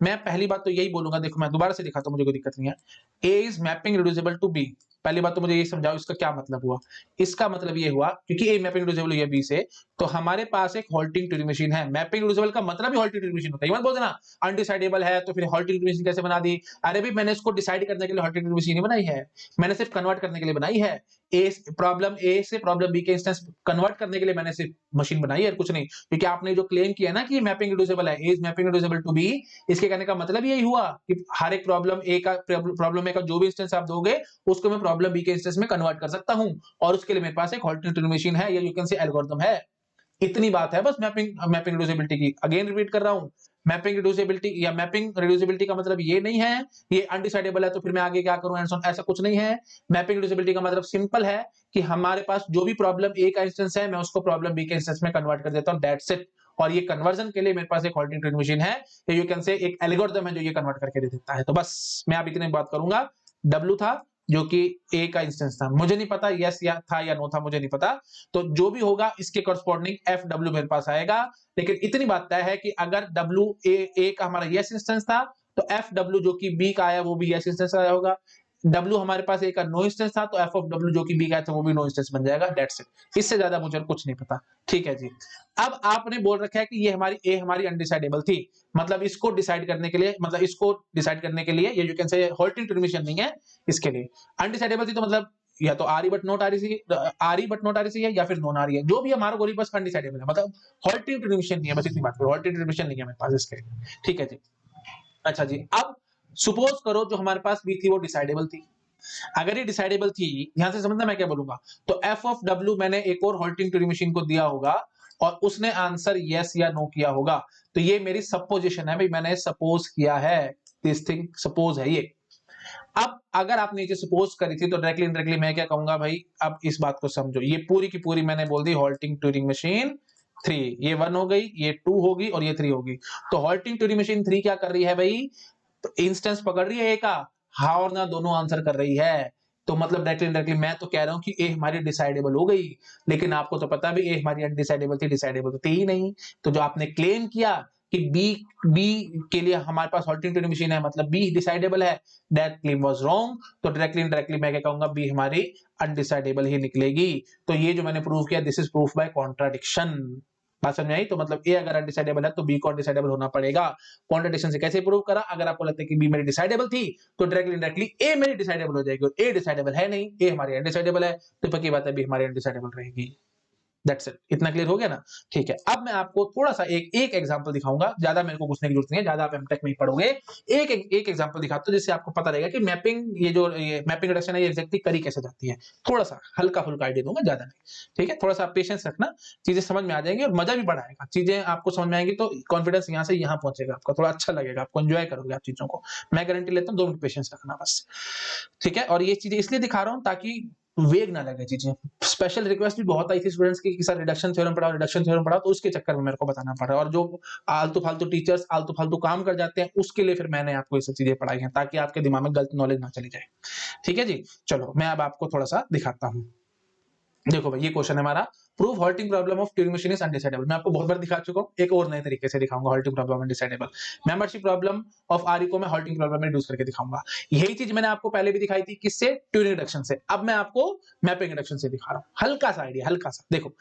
Speaker 1: मैं पहली बात तो यही बोलूंगा, देखो मैं दोबारा से दिखाता हूं, मुझे कोई दिक्कत नहीं है। A is mapping reducible to B, पहली बात तो मुझे ये समझाओ इसका क्या मतलब हुआ। इसका मतलब ये हुआ, क्योंकि ए मैपिंग रिड्यूसिबल हुई है बी से, तो हमारे पास एक हॉल्टिंग ट्यूरिंग मशीन है। मैपिंग रिड्यूसिबल का मतलब ही हॉल्टिंग ट्यूरिंग मशीन होता है। ये मत बोल देना अनडिसाइडेबल है तो फिर हॉल्टिंग ट्यूरिंग मशीन कैसे बना दी। अरे भाई मैंने इसको डिसाइड करने के लिए हॉल्टिंग ट्यूरिंग मशीन ही बनाई है, मैंने सिर्फ कन्वर्ट करने के लिए बनाई है। प्रॉब्लम ए से प्रॉब्लम बी के इंस्टेंस कन्वर्ट करने के लिए मैंने सिर्फ मशीन बनाई है, कुछ नहीं। क्योंकि आपने जो क्लेम किया ना कि मैपिंग रिड्यूसिबल है, A is mapping reducible to B, इसके कहने का मतलब यही हुआ कि हर एक प्रॉब्लम ए का जो भी इंस्टेंस आप दोगे उसको मैं प्रॉब्लम बी के इंस्टेंस में कन्वर्ट कर सकता हूं, और उसके लिए मेरे पास एक हॉल्टिंग ट्यूरिंग मशीन है, या यू कैन से एल्गोरिथम है। इतनी बात है बस मैपिंग रिड्यूसिबिलिटी की। अगेन रिपीट कर रहा हूं, मैपिंग रिड्यूसिबिलिटी या मैपिंग रिड्यूसिबिलिटी का मतलब ये नहीं है ये अनडिसाइडेबल है तो फिर मैं आगे क्या करूं एंड सो ऑन, ऐसा कुछ नहीं है। मैपिंग रिड्यूसिबिलिटी का मतलब सिंपल है कि हमारे पास जो भी प्रॉब्लम ए का इंस्टेंस है मैं उसको प्रॉब्लम बी के इंस्टेंस में कन्वर्ट कर देता हूं, दैट्स इट। और ये कन्वर्जन के लिए मेरे पास एक हॉल्टिंग ट्यूरिंग मशीन है, यू कैन से एक एल्गोरिथम है जो ये कन्वर्ट करके दे देता है। तो बस मैं अब इतनी बात करूंगा। डब्ल्यू था जो कि ए का इंस्टेंस था, मुझे नहीं पता यस या था या नो था, मुझे नहीं पता। तो जो भी होगा इसके कॉरस्पॉन्डिंग एफ डब्ल्यू मेरे पास आएगा। लेकिन इतनी बात तय है कि अगर डब्ल्यू ए का हमारा यस इंस्टेंस था तो एफ डब्ल्यू जो कि बी का आया वो भी यस इंस्टेंस आया होगा। डब्ल्यू हमारे पास ए का नो इंस्टेंस था तो एफ ऑफ डब्ल्यू जो कि बी का था वो भी नो इंस्टेंस बन जाएगा, दैट्स इट। इससे ज्यादा मुझे कुछ नहीं पता। ठीक है जी। अब आपने बोल रखा है कि ये हमारी अनडिसाइडेबल थी, मतलब इसको डिसाइड करने के लिए, मतलब इसको डिसाइड करने के लिए ये you can say halting Turing machine नहीं है इसके लिए। अनडिसाइडेबल थी तो मतलब या तो R E but not R ई है या फिर नॉन आर ई है, जो भी हमारा गोरी बस अनडिसाइडेबल है, मतलब हॉल्टिंग ट्यूरिंग मशीन नहीं है, बस इतनी बात करो, हॉल्टिंग ट्यूरिंग मशीन नहीं है मेरे पास इसके लिए। ठीक है जी। अच्छा जी, अब सुपोज करो जो हमारे पास बी थी वो डिसाइडेबल थी। अगर ये डिसाइडेबल थी, ध्यान से समझना मैं क्या बोलूंगा, तो एफ ऑफ डब्ल्यू मैंने एक और हॉल्टिंग ट्यूरिंग मशीन को दिया होगा और उसने आंसर यस या नो किया होगा। तो ये मेरी सपोजिशन है भाई, मैंने सपोज किया है, दिस थिंग सपोज है ये। अब अगर आपने ये सपोज करी थी तो डायरेक्टली इनडायरेक्टली मैं क्या कहूंगा भाई, अब इस बात को समझो, ये पूरी की पूरी मैंने बोल दी हॉल्टिंग ट्यूरिंग मशीन 3, ये 1 हो गई, ये 2 होगी और ये 3 होगी। तो हॉल्टिंग ट्यूरिंग मशीन 3 क्या कर रही है भाई, तो इंस्टेंस पकड़ रही है ए का, हाँ और ना दोनों आंसर कर रही है। तो मतलब डायरेक्टली मैं तो कह रहा हूं कि ए हमारी डिसाइडेबल हो गई, लेकिन आपको तो पता भी ए हमारी अनडिसाइडेबल थी, डिसाइडेबल तो थी ही नहीं। तो जो आपने क्लेम किया कि बी बी के लिए हमारे पास हॉल्टिंग ट्यूरिंग मशीन है मतलब बी डिसाइडेबल है, दैट क्लेम वाज रॉन्ग। तो डायरेक्टली इनडायरेक्टली मैं क्या कहूंगा, बी हमारी अनडिसाइडेबल ही निकलेगी। तो ये जो मैंने प्रूव किया this is proof by contradiction. बात समझ में आई? तो मतलब ए अगर अनडिसाइडेबल है तो बी को अनडिसाइडेबल होना पड़ेगा। कॉन्ट्राडिक्शन से कैसे प्रूव करा, अगर आपको लगता है कि बी मेरी डिसाइडेबल थी तो डायरेक्टली इनडायरेक्टली ए मेरी डिसाइडेबल हो जाएगी, और ए डिसाइडेबल है नहीं, ए हमारी अनडिसाइडेबल है, तो पक्की बात है बी हमारी अनडिसाइडेबल रहेगी। That's it. इतना क्लियर हो गया ना? ठीक है। अब मैं आपको थोड़ा सा एक एग्जांपल दिखाऊंगा, ज्यादा मेरे को पूछने की जरूरत नहीं है, ज्यादा आप एमटेक में ही पढ़ोगे। एक एग्जांपल दिखाता हूं जिससे आपको पता लगेगा कि मैपिंग ये मैपिंग रिडक्शन है ये एग्जैक्टली करी कैसे जाती है। थोड़ा सा हल्का फुल्का आइडिया दूंगा, ज्यादा नहीं। ठीक है, थोड़ा सा पेशेंस रखना, चीजें समझ में आ जाएंगी और मजा भी बढ़ाएगा। चीजें आपको समझ में आएंगी तो कॉन्फिडेंस यहाँ से यहाँ पहुंचेगा, आपका थोड़ा अच्छा लगेगा, आपको एंजॉय करोगे आप चीजों को। मैं गारंटी लेता हूँ, 2 मिनट पेशेंस रखना बस। ठीक है, और ये चीजें इसलिए दिखा रहा हूँ ताकि वेग ना लगे चीजें। स्पेशल रिक्वेस्ट भी बहुत आई थी स्टूडेंट्स की कि सर रिडक्शन थ्योरम पढ़ाओ, तो उसके चक्कर में मेरे को बताना पड़ रहा है। और जो आलतू फालतू टीचर्स आलतू फालतू काम कर जाते हैं उसके लिए फिर मैंने आपको ये सब चीजें पढ़ाई हैं ताकि आपके दिमाग में गलत नॉलेज ना चली जाए। ठीक है जी, चलो मैं अब आपको थोड़ा सा दिखाता हूँ। देखो भाई, ये क्वेश्चन है हमारा, prove halting problem of Turing machine is undecidable. मैं आपको बहुत बार दिखा चुका हूँ, एक और नए तरीके से दिखाऊंगा halting problem undecidable. Membership problem of R को मैं हॉल्टिंग प्रॉब्लम में रिड्यूस करके दिखाऊंगा। यही चीज मैंने आपको पहले भी दिखाई थी, किससे, ट्यूरिंग रिडक्शन से। अब मैं आपको मैपिंग रिडक्शन से दिखा रहा हूँ, हल्का सा आइडिया, हल्का सा। देखो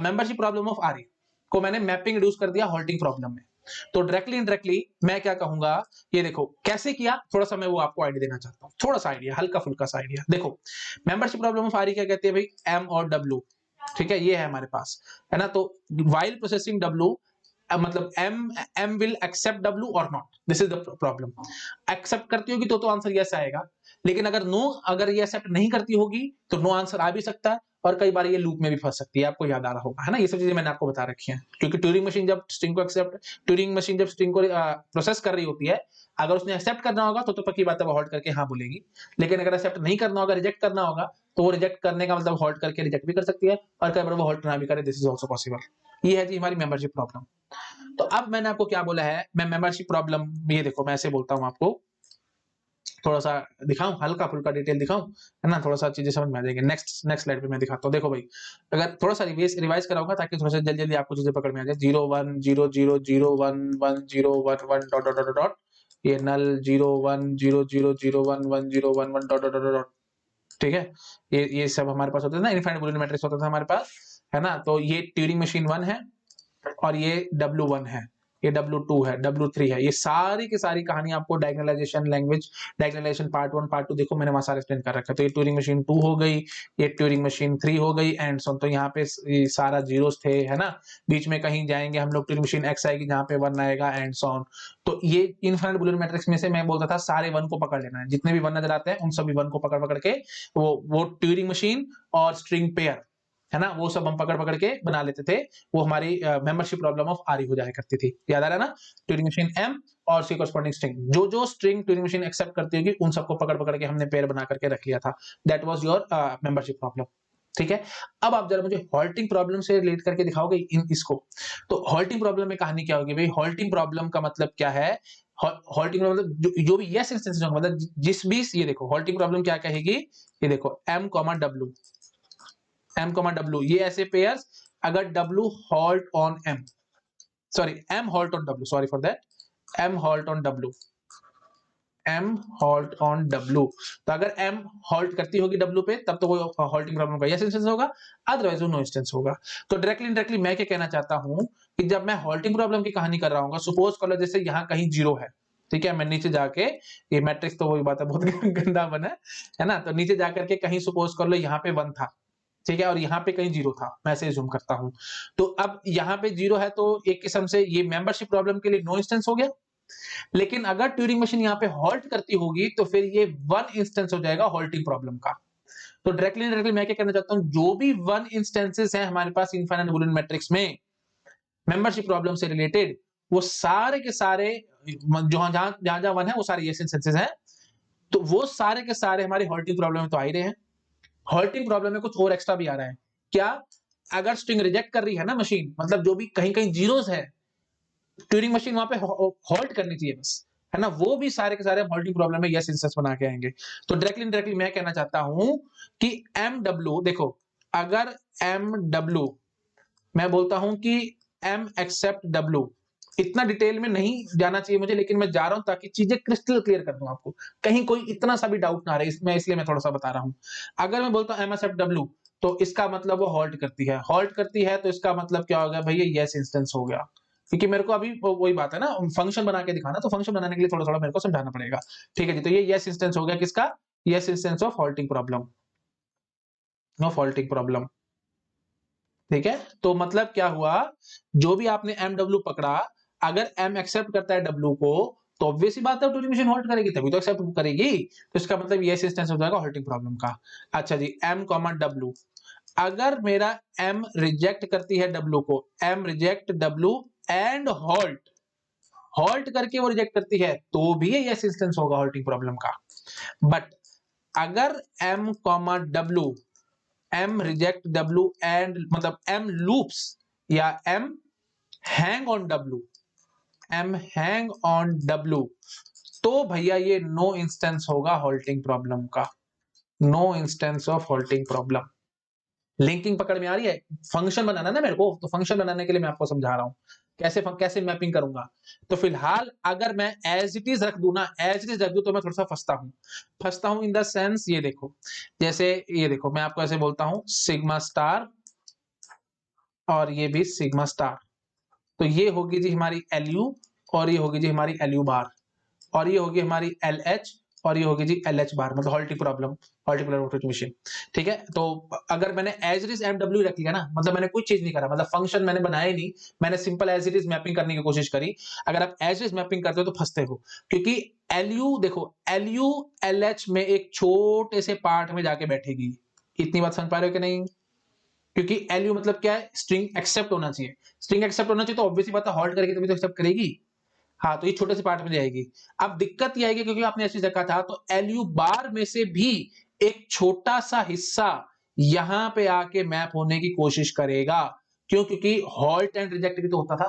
Speaker 1: मेंबरशिप प्रॉब्लम ऑफ आर को मैंने मैपिंग रिड्यूस कर दिया हॉल्टिंग प्रॉब्लम में, तो डायरेक्टली इनडायरेक्टली मैं क्या कहूंगा, ये देखो कैसे किया, थोड़ा सा मैं वो आपको आइडिया देना चाहता हूँ, थोड़ा सा आइडिया, हल्का फुल्का सा आइडिया। देखो मेंबरशिप प्रॉब्लम ऑफ आर क्या कहते हैं भाई, एम और डब्ल्यू। ठीक है, ये है हमारे पास, है ना। तो वाइल प्रोसेसिंग डब्ल्यू मतलब एम विल एक्सेप्ट डब्ल्यू और not, this is the problem. Accept करती होगी तो आंसर यस आएगा, लेकिन अगर नो, अगर ये एक्सेप्ट नहीं करती होगी तो नो आंसर आ भी सकता है, और कई बार ये लूप में भी फंस सकती है, आपको याद आ रहा होगा, है ना। ये सब चीजें मैंने आपको बता रखी हैं, क्योंकि ट्यूरिंग मशीन जब स्ट्रिंग को प्रोसेस कर रही होती है, अगर उसने एक्सेप्ट करना होगा तो पक्की बात है वो हॉल्ट करके हाँ बोलेगी, लेकिन अगर एक्सेप्ट नहीं करना होगा, रिजेक्ट करना होगा, तो वो रिजेक्ट करने का मतलब हॉल्ट करके रिजेक्ट भी कर सकती है, और कई बार वो हॉल्ट ना भी करे, दिस इज आल्सो पॉसिबल। ये है जी हमारी मेंबरशिप प्रॉब्लम। तो अब मैंने आपको क्या बोला है, मैं मेंबरशिप प्रॉब्लम, ये देखो मैं ऐसे बोलता हूं आपको, थोड़ा सा दिखाऊं, हल्का फुल्का डिटेल दिखाऊं, है ना, थोड़ा सा चीजें समझ में आ जाएंगे। नेक्स्ट स्लाइड पे मैं दिखाता हूं। देखो भाई, अगर थोड़ा सा रिवाइज कराऊंगा ताकि थोड़ा सा जल्दी जल्दी आपको चीजें पकड़ में आ जाए। 0 1 0 0 0 1 1 0 1 1 डॉट डॉट डॉट डॉट, ये नल 0 1 0 0 0 1 1 0 1 1 डॉट डॉट डॉट। ठीक है, ये सब हमारे पास होता था ना, इनफाइनाइट बूलियन मैट्रिक्स होता था हमारे पास। है ना। तो ये ट्यूरिंग मशीन 1 है और ये W1 है, ये W2 है, W3 है। ये सारी की सारी कहानी आपको डायगोनलाइजेशन लैंग्वेज, डायगोनलाइजेशन पार्ट 1 पार्ट 2 देखो मैंने वहां सारा एक्सप्लेन कर रखा है। तो ये ट्यूरिंग मशीन 2 हो गई, ये ट्यूरिंग मशीन 3 हो गई एंड सो। तो यहाँ पे ये सारा जीरोस थे, है ना। बीच में कहीं जाएंगे हम लोग, ट्यूरिंग मशीन X आएगी जहाँ पे 1 आएगा एंड सो ऑन। तो ये इनफाइनाइट बूलियन मैट्रिक्स में से मैं बोलता था सारे 1 को पकड़ लेना है, जितने भी 1 नजर आते हैं उन सभी 1 को पकड़ पकड़ के वो ट्यूरिंग मशीन और स्ट्रिंग पेयर, है ना, वो सब हम पकड़ पकड़ के बना लेते थे। वो हमारी मेंबरशिप प्रॉब्लम ऑफ आर हो जाया करती थी। याद आ रहा है ना। ट्यूरिंग मशीन M और उसकी कॉरस्पॉन्डिंग स्ट्रिंग, जो जो स्ट्रिंग ट्यूरिंग मशीन एक्सेप्ट करती होगी उन सबको पकड़ पकड़ के हमने पेयर बना करके रख लिया था। That was your membership problem. ठीक है। अब आप जरा मुझे हॉल्टिंग प्रॉब्लम से रिलेट करके दिखाओगे इन इसको। तो हॉल्टिंग प्रॉब्लम में कहानी क्या होगी भाई, हॉल्टिंग प्रॉब्लम का मतलब क्या है। हॉल्टिंग मतलब जो भी यस इंस्टेंस होगा, मतलब जिस भी, ये देखो हॉल्टिंग प्रॉब्लम क्या कहेगी, ये देखो M, W ये ऐसे पेयर्स, अगर W halt on M, sorry M halt on W, sorry for that, M halt on W, M halt on W। तो अगर M halt करती होगी W पे तब तो वो हॉल्टिंग प्रॉब्लम का यस इंस्टेंस होगा, अदरवाइज वो नो इंस्टेंस होगा। तो डायरेक्टली इनडायरेक्टली मैं क्या कहना चाहता हूं कि जब मैं हॉल्टिंग प्रॉब्लम की कहानी कर रहा हूँ, सपोज कर लो जैसे यहाँ कहीं जीरो है, ठीक है, मैं नीचे जाके, ये मैट्रिक्स तो वही बात है बहुत गंदा बना है ना। तो नीचे जाकर के कहीं सपोज कर लो यहाँ पे 1 था, ठीक है, और यहाँ पे कहीं जीरो था, मैं ऐसे जूम करता हूं। तो अब यहाँ पे जीरो है तो एक किस्म से ये मेंबरशिप प्रॉब्लम के लिए नो इंस्टेंस हो गया। लेकिन अगर ट्यूरिंग मशीन यहाँ पे हॉल्ट करती होगी तो फिर ये 1 इंस्टेंस हो जाएगा हॉल्टिंग प्रॉब्लम का। तो डायरेक्टली मैं क्या कहना चाहता हूं, जो भी 1 इंस्टेंसेस है हमारे पास इनफाइनाइट बूलियन मैट्रिक्स में मेंबरशिप प्रॉब्लम से रिलेटेड, वो सारे के सारे जहां जहां 1 है वो सारे ये इंस्टेंसेस हैं। तो वो सारे के सारे हमारे हॉल्टिंग प्रॉब्लम में तो आ ही रहे हैं। हॉल्टिंग प्रॉब्लम में कुछ और एक्स्ट्रा भी आ रहा है। क्या, अगर स्ट्रिंग रिजेक्ट कर रही है ना मशीन, मतलब जो भी कहीं कहीं जीरोस है, ट्यूरिंग मशीन वहां पे हॉल्ट करनी चाहिए बस, है ना, वो भी सारे के सारे हॉल्टिंग प्रॉब्लम में यस इंस्टेंस बना के आएंगे। तो डायरेक्टली मैं कहना चाहता हूं कि MW देखो, अगर MW, मैं बोलता हूं कि M एक्सेप्ट W, इतना डिटेल में नहीं जाना चाहिए मुझे, लेकिन मैं जा रहा हूं ताकि चीजें क्रिस्टल क्लियर कर दूं आपको, कहीं कोई इतना सा भी डाउट ना रहे इसमें, इसलिए मैं थोड़ा सा बता रहा हूं। अगर मैं बोलता हूं M एक्सेप्ट W, तो इसका मतलब वो हॉल्ट करती है, हॉल्ट करती है तो इसका मतलब क्या हो गया भैया, यस इंस्टेंस हो गया। क्योंकि मेरे को अभी वही बात है ना, फंक्शन बना के दिखाना, तो फंक्शन बनाने के लिए थोड़ा थोड़ा मेरे को समझाना पड़ेगा। ठीक है जी, तो ये यस इंस्टेंस हो गया किसका, yes instance of halting problem, no halting problem. ठीक है, तो मतलब क्या हुआ, जो भी आपने MW पकड़ा, अगर M एक्सेप्ट करता है W को, तो ऑब्वियस ही बात है ट्यूरिंग मशीन हॉल्ट करेगी, तभी तो एक्सेप्ट करेगी। तो इसका मतलब ये इंस्टेंस हो जाएगा हॉल्टिंग प्रॉब्लम का। अच्छा जी, M, W, अगर मेरा M रिजेक्ट करती है W को, M reject W and halt, halt करके वो रिजेक्ट करती है, तो भी ये इंस्टेंस होगा हॉल्टिंग प्रॉब्लम का। बट अगर M, W, M reject W and, मतलब M लूप्स या M hang on W, M hang on W, तो भैया ये नो इंस्टेंस होगा हॉल्टिंग प्रॉब्लम का, no instance of halting problem. Linking पकड़ में आ रही है। फंक्शन बनाना ना मेरे को, तो फंक्शन बनाने के लिए मैं आपको समझा रहा हूं कैसे कैसे मैपिंग करूंगा। तो फिलहाल अगर मैं एज इट इज रख दूं ना, एज इट इज रख दूं, तो मैं थोड़ा सा फंसता हूं इन द सेंस, ये देखो, जैसे ये देखो मैं आपको ऐसे बोलता हूं सिग्मा स्टार और ये भी सिग्मा स्टार, तो ये होगी जी हमारी LU और ये होगी जी हमारी LU बार, और ये होगी हमारी LH और ये होगी जी LH बार, मतलब halting problem, halting rotating machine. ठीक है, तो अगर मैंने एज इट इज MW रख लिया ना, मतलब मैंने कोई चीज नहीं करा, मतलब फंक्शन मैंने बनाया ही नहीं, मैंने simple as it is mapping करने की कोशिश करी। अगर आप एज इट इज मैपिंग करते हो तो फंसते हो, क्योंकि LU देखो, LU LH में एक छोटे से पार्ट में जाके बैठेगी। इतनी बात समझ पा रहे हो कि नहीं, क्योंकि LU मतलब क्या है, स्ट्रिंग एक्सेप्ट होना चाहिए, स्ट्रिंग एक्सेप्ट होना चाहिए, तो ऑब्वियसली बात है हॉल्ट करेगी तभी तो एक्सेप्ट करेगी। हाँ, तो ये छोटे से पार्ट में जाएगी। अब दिक्कत ये आएगी, क्योंकि आपने ऐसी रखा था, तो LU बार में से भी एक छोटा सा हिस्सा यहां पे आके मैप होने की कोशिश करेगा। क्यों, क्योंकि हॉल्ट एंड रिजेक्ट भी तो होता था।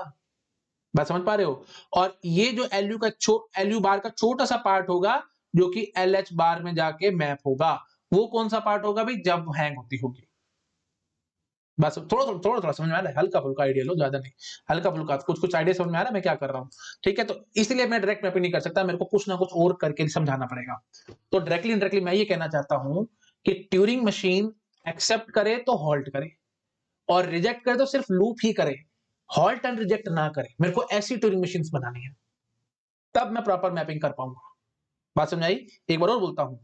Speaker 1: बात समझ पा रहे हो। और ये जो LU बार का छोटा सा पार्ट होगा जो कि LH बार में जाके मैप होगा, वो कौन सा पार्ट होगा भाई, जब हैंग होती होगी। बस थोड़ा समझ में आ रहा है, हल्का फुल्का आइडिया लो, ज्यादा नहीं, हल्का फुल्का कुछ कुछ आइडिया समझ में आ रहा है मैं क्या कर रहा हूँ। ठीक है, तो इसलिए मैं डायरेक्ट मैपिंग नहीं कर सकता, मेरे को कुछ ना कुछ और करके समझाना पड़ेगा। तो डायरेक्टली इनडायरेक्टली मैं ये कहना चाहता हूं कि ट्यूरिंग मशीन एक्सेप्ट करे तो हॉल्ट करे, और रिजेक्ट करे तो सिर्फ लूप ही करे, हॉल्ट एंड रिजेक्ट ना करे। मेरे को ऐसी ट्यूरिंग मशीन्स बनानी है, तब मैं प्रॉपर मैपिंग कर पाऊंगा। बात समझाई? एक बार और बोलता हूं,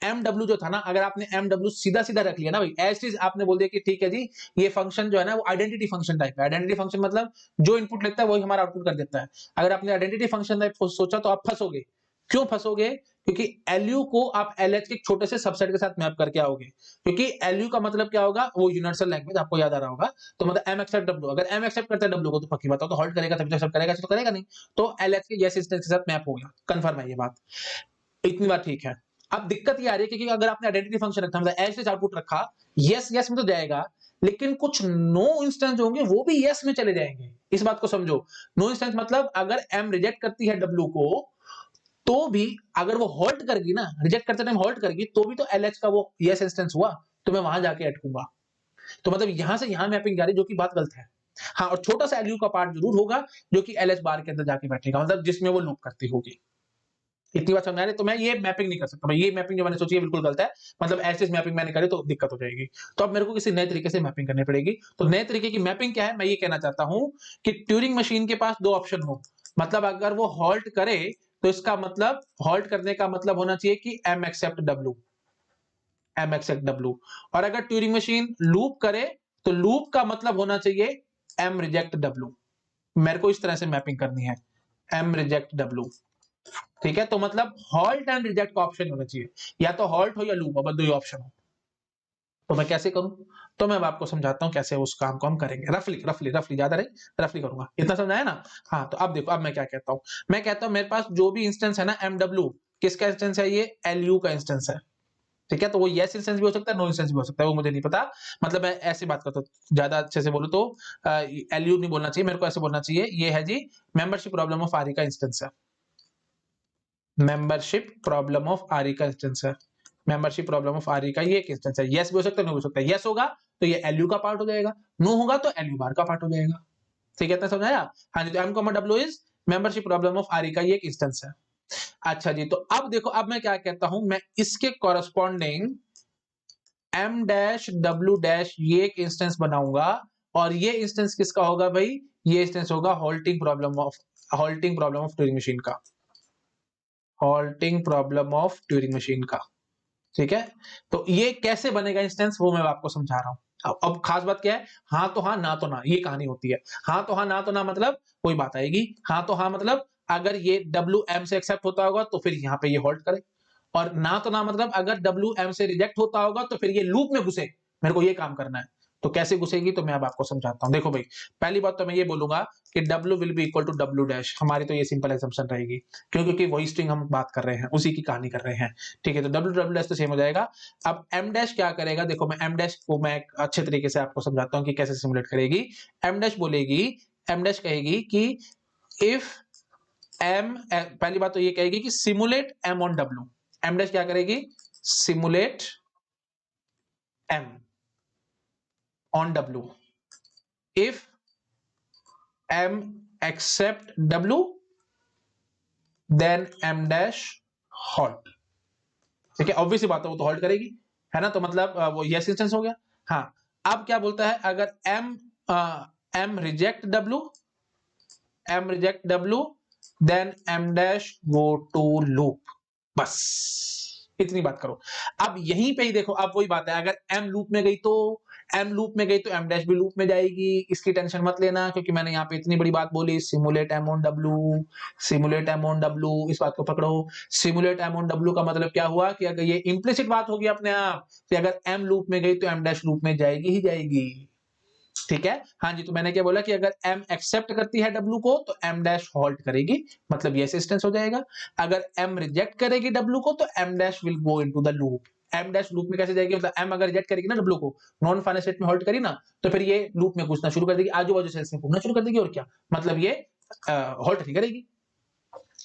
Speaker 1: MW जो था ना, अगर आपने MW सीधा सीधा रख लिया ना भाई, एज इज आपने बोल दिया कि ठीक है जी ये फंक्शन जो है ना वो आइडेंटिटी फंक्शन टाइप है। आइडेंटिटी फंक्शन मतलब जो इनपुट लेता है वही हमारा आउटपुट कर देता है। अगर आपने आइडेंटिटी फंक्शन टाइप सोचा तो आप फंसोगे। क्यों फंसोगे? क्योंकि LU को आप LH के छोटे से सबसेट के साथ मैप करके आओगे। क्योंकि LU का मतलब क्या होगा, वो यूनिवर्सल लैंग्वेज आपको याद आ रहा होगा। तो मतलब M एक्सेप्ट W, अगर M एक्सेप्ट करता है W को तो पक्की बात हो तो हॉल्ट करेगा, तभी तो एक्सेप्ट करेगा, तो करेगा नहीं। तो LH के यस इंस्टेंस के साथ मैप हो गया। कंफर्म है ये बात? इतनी बात ठीक है। अब दिक्कत ये आ रही है क्योंकि अगर आपने आइडेंटिटी फंक्शन रखा, मतलब एज आउटपुट रखा, यस यस में तो जाएगा, लेकिन कुछ नो इंस्टेंस जो होंगे वो भी यस में चले जाएंगे। इस बात को समझो। नो इंस्टेंस मतलब अगर M रिजेक्ट करती है W को, तो भी अगर वो हॉल्ट करेगी ना, रिजेक्ट करते टाइम हॉल्ट करेगी, तो भी तो LH का वो यस इंस्टेंस हुआ, तो मैं वहां जाके अटकूंगा। तो मतलब यहां से यहां मैपिंग जा रही, जो कि बात गलत है। हाँ, और छोटा सा LU का पार्ट जरूर होगा जो कि LH बार के अंदर जाके बैठेगा, मतलब जिसमें वो लूप करती होगी। इतनी बात समझ आ रही? तो मैं ये मैपिंग नहीं कर सकता। मैं ये मैपिंग जो मैंने सोची है बिल्कुल गलत है। मतलब ऐसे मैपिंग मैंने करी तो दिक्कत हो जाएगी। तो अब मेरे को किसी नए तरीके से मैपिंग करनी पड़ेगी। तो नए तरीके की मैपिंग क्या है, मैं ये कहना चाहता हूं कि ट्यूरिंग मशीन के पास दो ऑप्शन हो। मतलब अगर वो हॉल्ट करे तो इसका मतलब, हॉल्ट करने का मतलब होना चाहिए कि M accept W, M accept W। और अगर ट्यूरिंग मशीन लूप करे तो लूप का मतलब होना चाहिए M रिजेक्ट W। मेरे को इस तरह से मैपिंग करनी है, M रिजेक्ट W। ठीक है, तो मतलब हॉल्ट एंड रिजेक्ट का ऑप्शन होना चाहिए, या तो हॉल्ट हो या लूप हो, बस दो ही ऑप्शन हो। तो मैं कैसे करूं? तो मैं आपको समझाता हूं कैसे उस काम को हम करेंगे। रफली रफली रफली ज्यादा नहीं, रफली करूंगा। इतना समझ आया ना? हाँ, तो अब देखो, अब मैं क्या कहता हूं। मैं कहता हूं मेरे पास जो भी इंस्टेंस है ना MW, किसका इंस्टेंस है? ये LU का इंस्टेंस है। ठीक है, तो वो यस इंस्टेंस भी हो सकता है, नो इंस्टेंस भी हो सकता है, वो मुझे नहीं पता। मतलब मैं ऐसी बात करता हूं, ज्यादा अच्छे से बोलूं तो LU नहीं बोलना चाहिए, मेरे को ऐसे बोलना चाहिए, ये है जी मेंबरशिप प्रॉब्लम ऑफ आरी का इंस्टेंस है। मेंबरशिप प्रॉब्लम ऑफ आरी का इंस्टेंस है। मेंबरशिप प्रॉब्लम ऑफ आरी का ये एक इंस्टेंस है। यस भी हो सकता है, नो भी हो सकता है। यस होगा तो ये LU का पार्ट हो जाएगा, नो होगा तो LU बार का पार्ट हो जाएगा। ठीक है, इतना समझाया? हाँ जी, तो M comma W is membership problem of आरी का ये एक इंस्टेंस है। अच्छा जी, तो अब देखो, अब मैं क्या कहता हूं, मैं इसके corresponding M dash W dash ये एक इंस्टेंस बनाऊंगा, और ये इंस्टेंस किसका होगा भाई? ये इंस्टेंस होगा halting problem of Turing machine का। Halting problem of Turing machine का। ठीक है, तो ये कैसे बनेगा इंस्टेंस, वो मैं आपको समझा रहा हूं। अब खास बात क्या है, हाँ तो हाँ, ना तो ना, ये कहानी होती है। हाँ तो हाँ, ना तो ना, मतलब कोई बात आएगी। हाँ तो हाँ मतलब अगर ये W M से एक्सेप्ट होता होगा तो फिर यहाँ पे ये हॉल्ट करे, और ना तो ना मतलब अगर W M से रिजेक्ट होता होगा तो फिर ये लूप में घुसे। मेरे को ये काम करना है। तो कैसे घुसेगी, तो मैं अब आपको समझाता हूं। देखो भाई, पहली बात तो मैं ये बोलूंगा कि W will be equal to W dash. हमारी तो ये सिंपल एजम्पशन रहेगी, क्योंकि वही स्ट्रिंग हम बात कर रहे हैं, उसी की कहानी कर रहे हैं। ठीक है, तो W W डैश तो सेम हो जाएगा। अब M डैश क्या करेगा, देखो मैं M डैश को मैं अच्छे तरीके से आपको समझाता हूं कि कैसे सिमुलेट करेगी। M डैश बोलेगी, M डैश कहेगी कि इफ M, पहली बात तो ये कहेगी कि simulate M on W। M dash क्या करेगी? Simulate M on W if M accept W then M dash halt। ठीक है, ऑब्वियस बात है, वो तो हॉल्ट करेगी, है ना? तो मतलब वो यस इंस्टेंस हो गया। हाँ, अब क्या बोलता है, अगर M reject W, M reject W then M dash go to loop। बस इतनी बात करो। अब यहीं पे ही देखो, अब वही बात है, अगर M लूप में गई तो M लूप में गई तो M डैश भी लूप में जाएगी। इसकी टेंशन मत लेना, क्योंकि मैंने यहाँ पे इतनी बड़ी बात बोली, simulate M on W, simulate M on W। इस बात को पकड़ो। सिमुलेट M ऑन W का मतलब क्या हुआ कि अगर ये इंप्लिसिट बात होगी अपने आप कि अगर M लूप में गई तो M डैश लूप में जाएगी ही जाएगी। ठीक है, हाँ जी, तो मैंने क्या बोला कि अगर M एक्सेप्ट करती है W को तो M डैश हॉल्ट करेगी, मतलब ये इंस्टेंस हो जाएगा। अगर M रिजेक्ट करेगी W को तो M dash will go into the loop. M dash loop में कैसे जाएगी, मतलब M अगर रिजेक्ट करेगी ना W को, नॉन फाइनल स्टेट में हॉल्ट करी ना, तो फिर ये लूप में घुसना शुरू कर देगी, आजू बाजू सेल्स में घूमना शुरू कर देगी, और क्या मतलब ये हॉल्ट नहीं करेगी।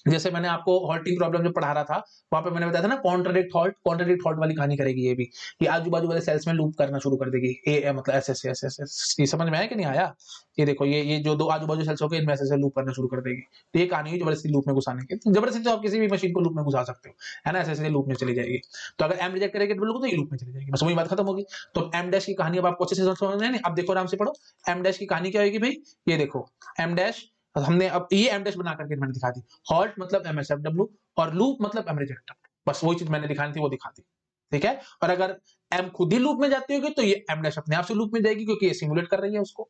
Speaker 1: जैसे मैंने आपको हॉल्टिंग प्रॉब्लम जो पढ़ा रहा था, वहां पे मैंने बताया था ना कॉन्ट्राडिक्ट हॉल्ट वाली कहानी करेगी ये भी। ये आजू बाजू वाले सेल्स में लूप करना शुरू कर देगी, ए मतलब ऐसे ऐसे ऐसे ऐसे। ये समझ में आया कि नहीं आया? ये देखो, ये जो दो आजू बाजू सेल्स हो गए, इनमें ऐसे लूप करना शुरू कर देगी। तो ये कहानी हुई जबरदस्ती लूप में घुसाने की। तो जबरदस्ती तो आप किसी भी मशीन को लूप में घुसा सकते हो, है ना, ऐसे ऐसे लूप में चली जाएगी। तो अगर एम रिजेक्ट करेगी डब्ल्यू को, तो ये लूप में चली जाएगी, बस वही बात खत्म होगी। तो एम डैश की कहानी अब आपको अच्छे से समझ में नहीं। अब देखो आराम से पढ़ो, एम डैश की कहानी क्या होगी भाई, ये देखो एम डैश, हमने अब ये एम डैश बना करके मैंने दिखा दी। हॉल्ट मतलब एम एस एफ डब्ल्यू, और लूप मतलब एम रिजेक्ट, बस वही चीज मैंने दिखानी थी वो दिखा दी, ठीक है। और अगर एम खुद ही लूप में जाती होगी तो ये एम डैश अपने आप से लूप में जाएगी, क्योंकि ये सिमुलेट कर रही है उसको।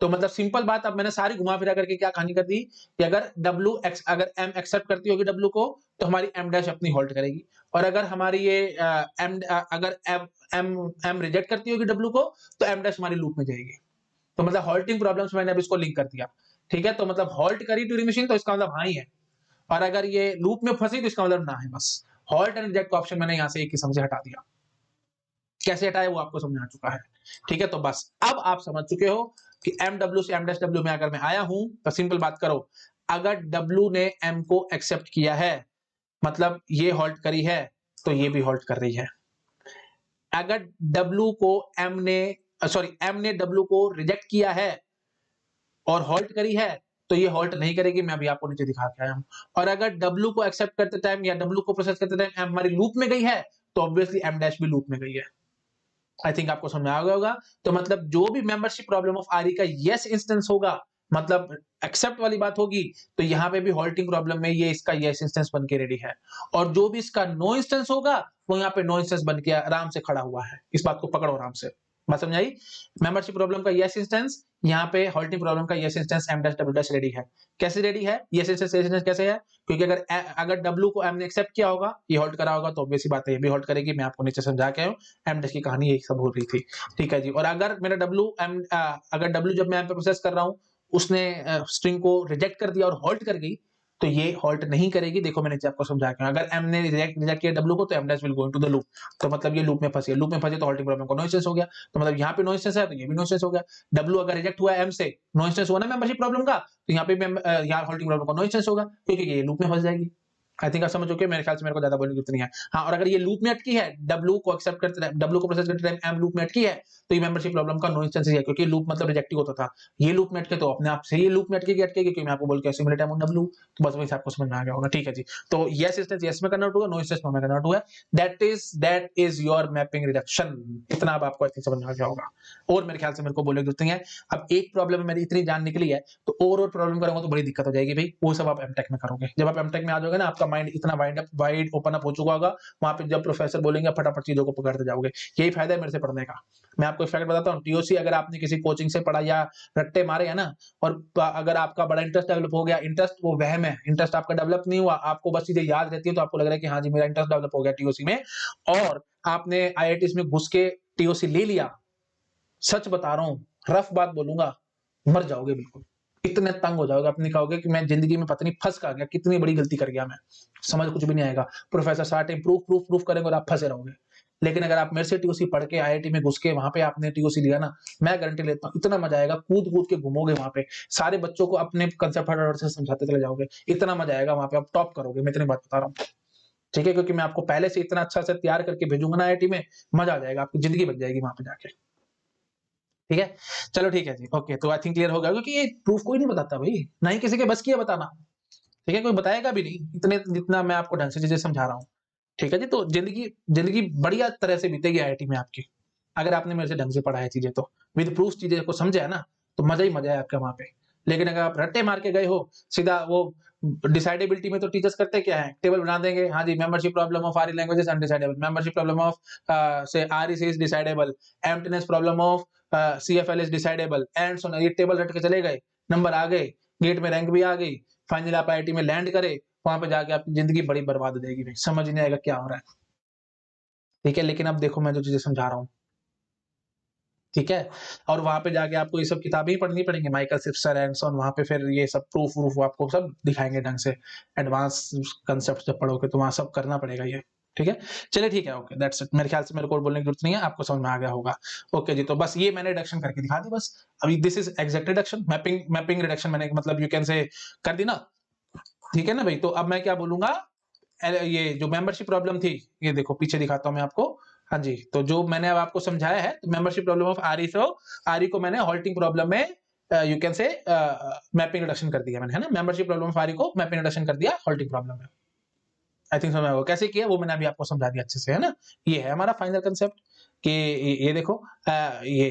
Speaker 1: तो मतलब सिंपल बात, अब मैंने सारी घुमा फिरा करके क्या कहानी कर दी कि अगर डब्ल्यू एक्स, अगर एम एक्सेप्ट करती होगी डब्ल्यू को, तो हमारी एम डैश अपनी होल्ड करेगी। और अगर हमारी ये अगर एम एम एम रिजेक्ट करती होगी डब्ल्यू को, तो एम डैश हमारी लूप में जाएगी। तो मतलब हॉल्टिंग प्रॉब्लम्स मैंने अब इसको लिंक कर दिया, ठीक है। तो मतलब हॉल्ट करी ट्यूरिंग मशीन, तो इसका मतलब हाँ ही है। और अगर ये लूप में फंसी, तो इसका मतलब ना है, बस। हॉल्ट एंड रिजेक्ट का ऑप्शन मैंने यहां से एक किस्म से हटा दिया। कैसे हटाया वो आपको समझ आ चुका है, ठीक है। तो बस अब आप समझ चुके हो कि एम डब्ल्यू से एम डैश डब्ल्यू में अगर मैं आया हूं, तो सिंपल बात करो, अगर डब्ल्यू ने एम को एक्सेप्ट किया है, मतलब ये हॉल्ट करी है, तो ये भी हॉल्ट कर रही है। अगर डब्ल्यू को एम ने एम ने डब्ल्यू को रिजेक्ट किया है और हॉल्ट करी है, तो ये हॉल्ट नहीं करेगी, मैं अभी आपको नीचे दिखा के आया हूं। और अगर डब्ल्यू को एक्सेप्ट करते टाइम या डब्ल्यू को प्रोसेस करते टाइम एम हमारी लूप में गई है, तो ऑब्वियसली एम डैश भी लूप में गई है। आई थिंक आपको समझ में आ गया होगा। तो मतलब जो भी मेंबरशिप प्रॉब्लम ऑफ आरई का यस इंस्टेंस होगा, मतलब एक्सेप्ट वाली बात होगी, तो यहाँ पे भी हॉल्टिंग प्रॉब्लम में ये इसका यस इंस्टेंस बन के रेडी है। और जो भी इसका नो इंस्टेंस होगा, वो यहाँ पे नो इंस्टेंस बन के आराम से खड़ा हुआ है। इस बात को पकड़ो आराम से, बात समझ आई? मेंबरशिप प्रॉब्लम का यस इंस्टेंस, यहाँ पे हॉल्टिंग प्रॉब्लम का yes instance M dash W dash ready है। कैसे रेडी है यस इंस्टेंस कैसे है? क्योंकि अगर डब्ल्यू को एम ने एक्सेप्ट किया होगा, ये होल्ड करा होगा, तो ऑब्वियस बात है ये भी होल्ड करेगी। मैं आपको नीचे समझा के आया हूं, एम डैश की कहानी यही सब हो रही थी, ठीक है जी। और अगर मेरा अगर डब्ल्यू जब मैं एम पे प्रोसेस कर रहा हूं, उसने स्ट्रिंग को रिजेक्ट कर दिया और होल्ड कर गई, तो ये होल्ड नहीं करेगी। देखो मैंने आपको समझा के, अगर एम ने रिजेक्ट किया डब्ल्यू को, तो M dash will go into the loop. तो मतलब ये लूप में फंसी है, लूप में फंसी तो हॉल्टिंग प्रॉब्लम को नो इंस्टेंस हो गया। तो मतलब यहाँ पे नो इंस्टेंस है, तो ये भी नो इंस्टेंस हो गया। डब्ल्यू अगर रिजेक्ट हुआ एम से, नो इंस्टेंस हुआ ना मेंबरशिप प्रॉब्लम का, तो यहाँ पे यहाँ हॉल्टिंग प्रॉब्लम का नो इंस्टेंस होगा, क्योंकि ये लूप में फंस जाएगी। आई थिंक आप समझ चुके हैं, मेरे ख्याल से मेरे को ज्यादा बोलने की जरूरत नहीं है। हाँ, और अगर ये लूप में अटकी है, डब्ल्यू को एक्सेप्ट करते टाइम, डब्ल्यू को प्रोसेस करते टाइम एम लूप में अटकी है, तो ये मेंबरशिप प्रॉब्लम का नो इंस्टेंस है, क्योंकि लूप मतलब रिजेक्टिव होता था। ये लूप में अटके तो अपने आप से ये लूप में अटकेगी क्योंकि मैं आपको बोल के सिमुलेट ऑन डब्ल्यू। तो बस वही आपको समझ में आ गया होगा, ठीक है जी। तो यस इंस्टेंस यस में कन्वर्ट हुआ, नो इंस्टेंस नो में कन्वर्ट हुआ। That is your mapping reduction. इतना अब आपको अच्छे समझ में आ गया होगा, और मेरे ख्याल से मेरे को बोलने की जरूरत नहीं है। अब एक प्रॉब्लम मेरी इतनी जान निकली है, तो और प्रॉब्लम करूंगा तो बड़ी दिक्कत हो जाएगी भाई। वो सब आप एमटेक में करोगे। जब आप एमटेक में आ जाओगे ना, आपका माइंड इतना वाइड ओपन अप हो चुका होगा, वहां पे जब प्रोफेसर बोलेंगे फटाफट चीजों को पकड़ते जाओगे। यही फायदा है मेरे से पढ़ने का। मैं आपको फैक्ट बताता हूँ, टीओसी अगर आपने किसी कोचिंग से पढ़ा या रट्टे मारे है ना, और अगर आपका बड़ा इंटरेस्ट डेवलप हो गया, इंटरेस्ट वो वहम है, इंटरेस्ट आपका डेवलप नहीं हुआ, आपको बस चीजें याद रहती है, तो आपको लग रहा है कि हाँ जी मेरा इंटरेस्ट डेवलप हो गया टीओसी में, और आपने आईआईटीज में घुस के टीओसी ले लिया, सच बता रहा हूं, रफ बात बोलूंगा, मर जाओगे बिल्कुल। इतने तंग हो जाओगे, अपने कहोगे कि मैं जिंदगी में पता नहीं फंस का गया, कितनी बड़ी गलती कर गया मैं, समझ कुछ भी नहीं आएगा। प्रोफेसर सारा टाइम प्रूफ प्रूफ प्रूफ करेंगे और आप फंसे रहोगे। लेकिन अगर आप मेरे से टीओसी पढ़ के आईआईटी में घुस के वहां पे आपने टीओसी लिया ना, मैं गारंटी लेता हूँ इतना मजा आएगा, कूद कूद के घूमोगे वहां पे, सारे बच्चों को अपने कंसेप्ट से समझाते चले जाओगे, इतना मजा आएगा वहां पे, आप टॉप करोगे, मैं इतनी बात बता रहा हूँ, ठीक है। क्योंकि मैं आपको पहले से इतना अच्छा से तैयार करके भेजूंगा ना आईआईटी में, मजा आ जाएगा, आपकी जिंदगी बच जाएगी वहां पे जाके, ठीक है। चलो ठीक है जी, ओके। तो आई थिंक क्लियर हो गया, क्योंकि ये प्रूफ कोई नहीं बताता भाई, ना ही किसी के बस की है बताना, ठीक है, कोई बताएगा भी नहीं इतने जितना मैं आपको ढंग से चीजें समझा रहा हूँ, ठीक है जी। तो जिंदगी जिंदगी बढ़िया तरह से बीतेगी आईआईटी में आपकी, अगर आपने मेरे से ढंग से पढ़ा है चीजें, तो विद प्रूफ चीजें को समझे है ना, तो मजा ही मजा है आपका वहां पे। लेकिन अगर आप रट्टे मार के गए हो सीधा, वो डिसाइडेबिलिटी में तो टीचर्स करते क्या है, टेबल बना देंगे, हाँ जी membership problem of RE languages undecidable, membership problem of से RE is decidable, emptiness problem of CFL is decidable, and so ये टेबल रट के चले गए, नंबर आ गए, गेट में रैंक भी आ गई, फाइनली आप आईआईटी में लैंड करे, वहां पे जाके आपकी जिंदगी बड़ी बर्बाद हो जाएगी भाई, समझ नहीं आएगा क्या हो रहा है, ठीक है। लेकिन अब देखो मैं जो चीजें समझा रहा हूँ, ठीक है। और वहां पे जाके आपको ये सब किताबें ही पढ़नी पड़ेंगी, माइकल सिप्सर एंड सो ऑन, वहां पे फिर ये सब प्रूफ वूफ आपको सब दिखाएंगे ढंग से, एडवांस कंसेप्ट जब पढ़ोगे तो वहां सब करना पड़ेगा ये, ठीक है। चलिए ठीक है, ओके दैट्स इट। मेरे ख्याल से मेरे को बोलने की जरूरत नहीं है, आपको समझ में आ गया होगा। ओके जी, तो बस ये मैंने रिडक्शन करके दिखा दी बस। अभी this is exact reduction, mapping reduction मैंने मतलब यू कैन से कर दी ना, ठीक है ना भाई। तो अब मैं क्या बोलूंगा, ये जो मेंबरशिप प्रॉब्लम थी, ये देखो पीछे दिखाता हूं मैं आपको। हाँ जी, तो जो मैंने अब आपको समझाया है, तो मेंबरशिप प्रॉब्लम ऑफ आरई, से आरई को मैंने हॉल्टिंग प्रॉब्लम में you can say mapping reduction कर दिया मैंने, है ना। मेंबरशिप प्रॉब्लम ऑफ आरई को मैपिंग रिडक्शन कर दिया हॉल्टिंग प्रॉब्लम में। आई थिंक समझ में कैसे किया वो मैंने अभी आपको समझा दिया अच्छे से, है ना। ये है हमारा फाइनल कंसेप्ट कि ये देखो ये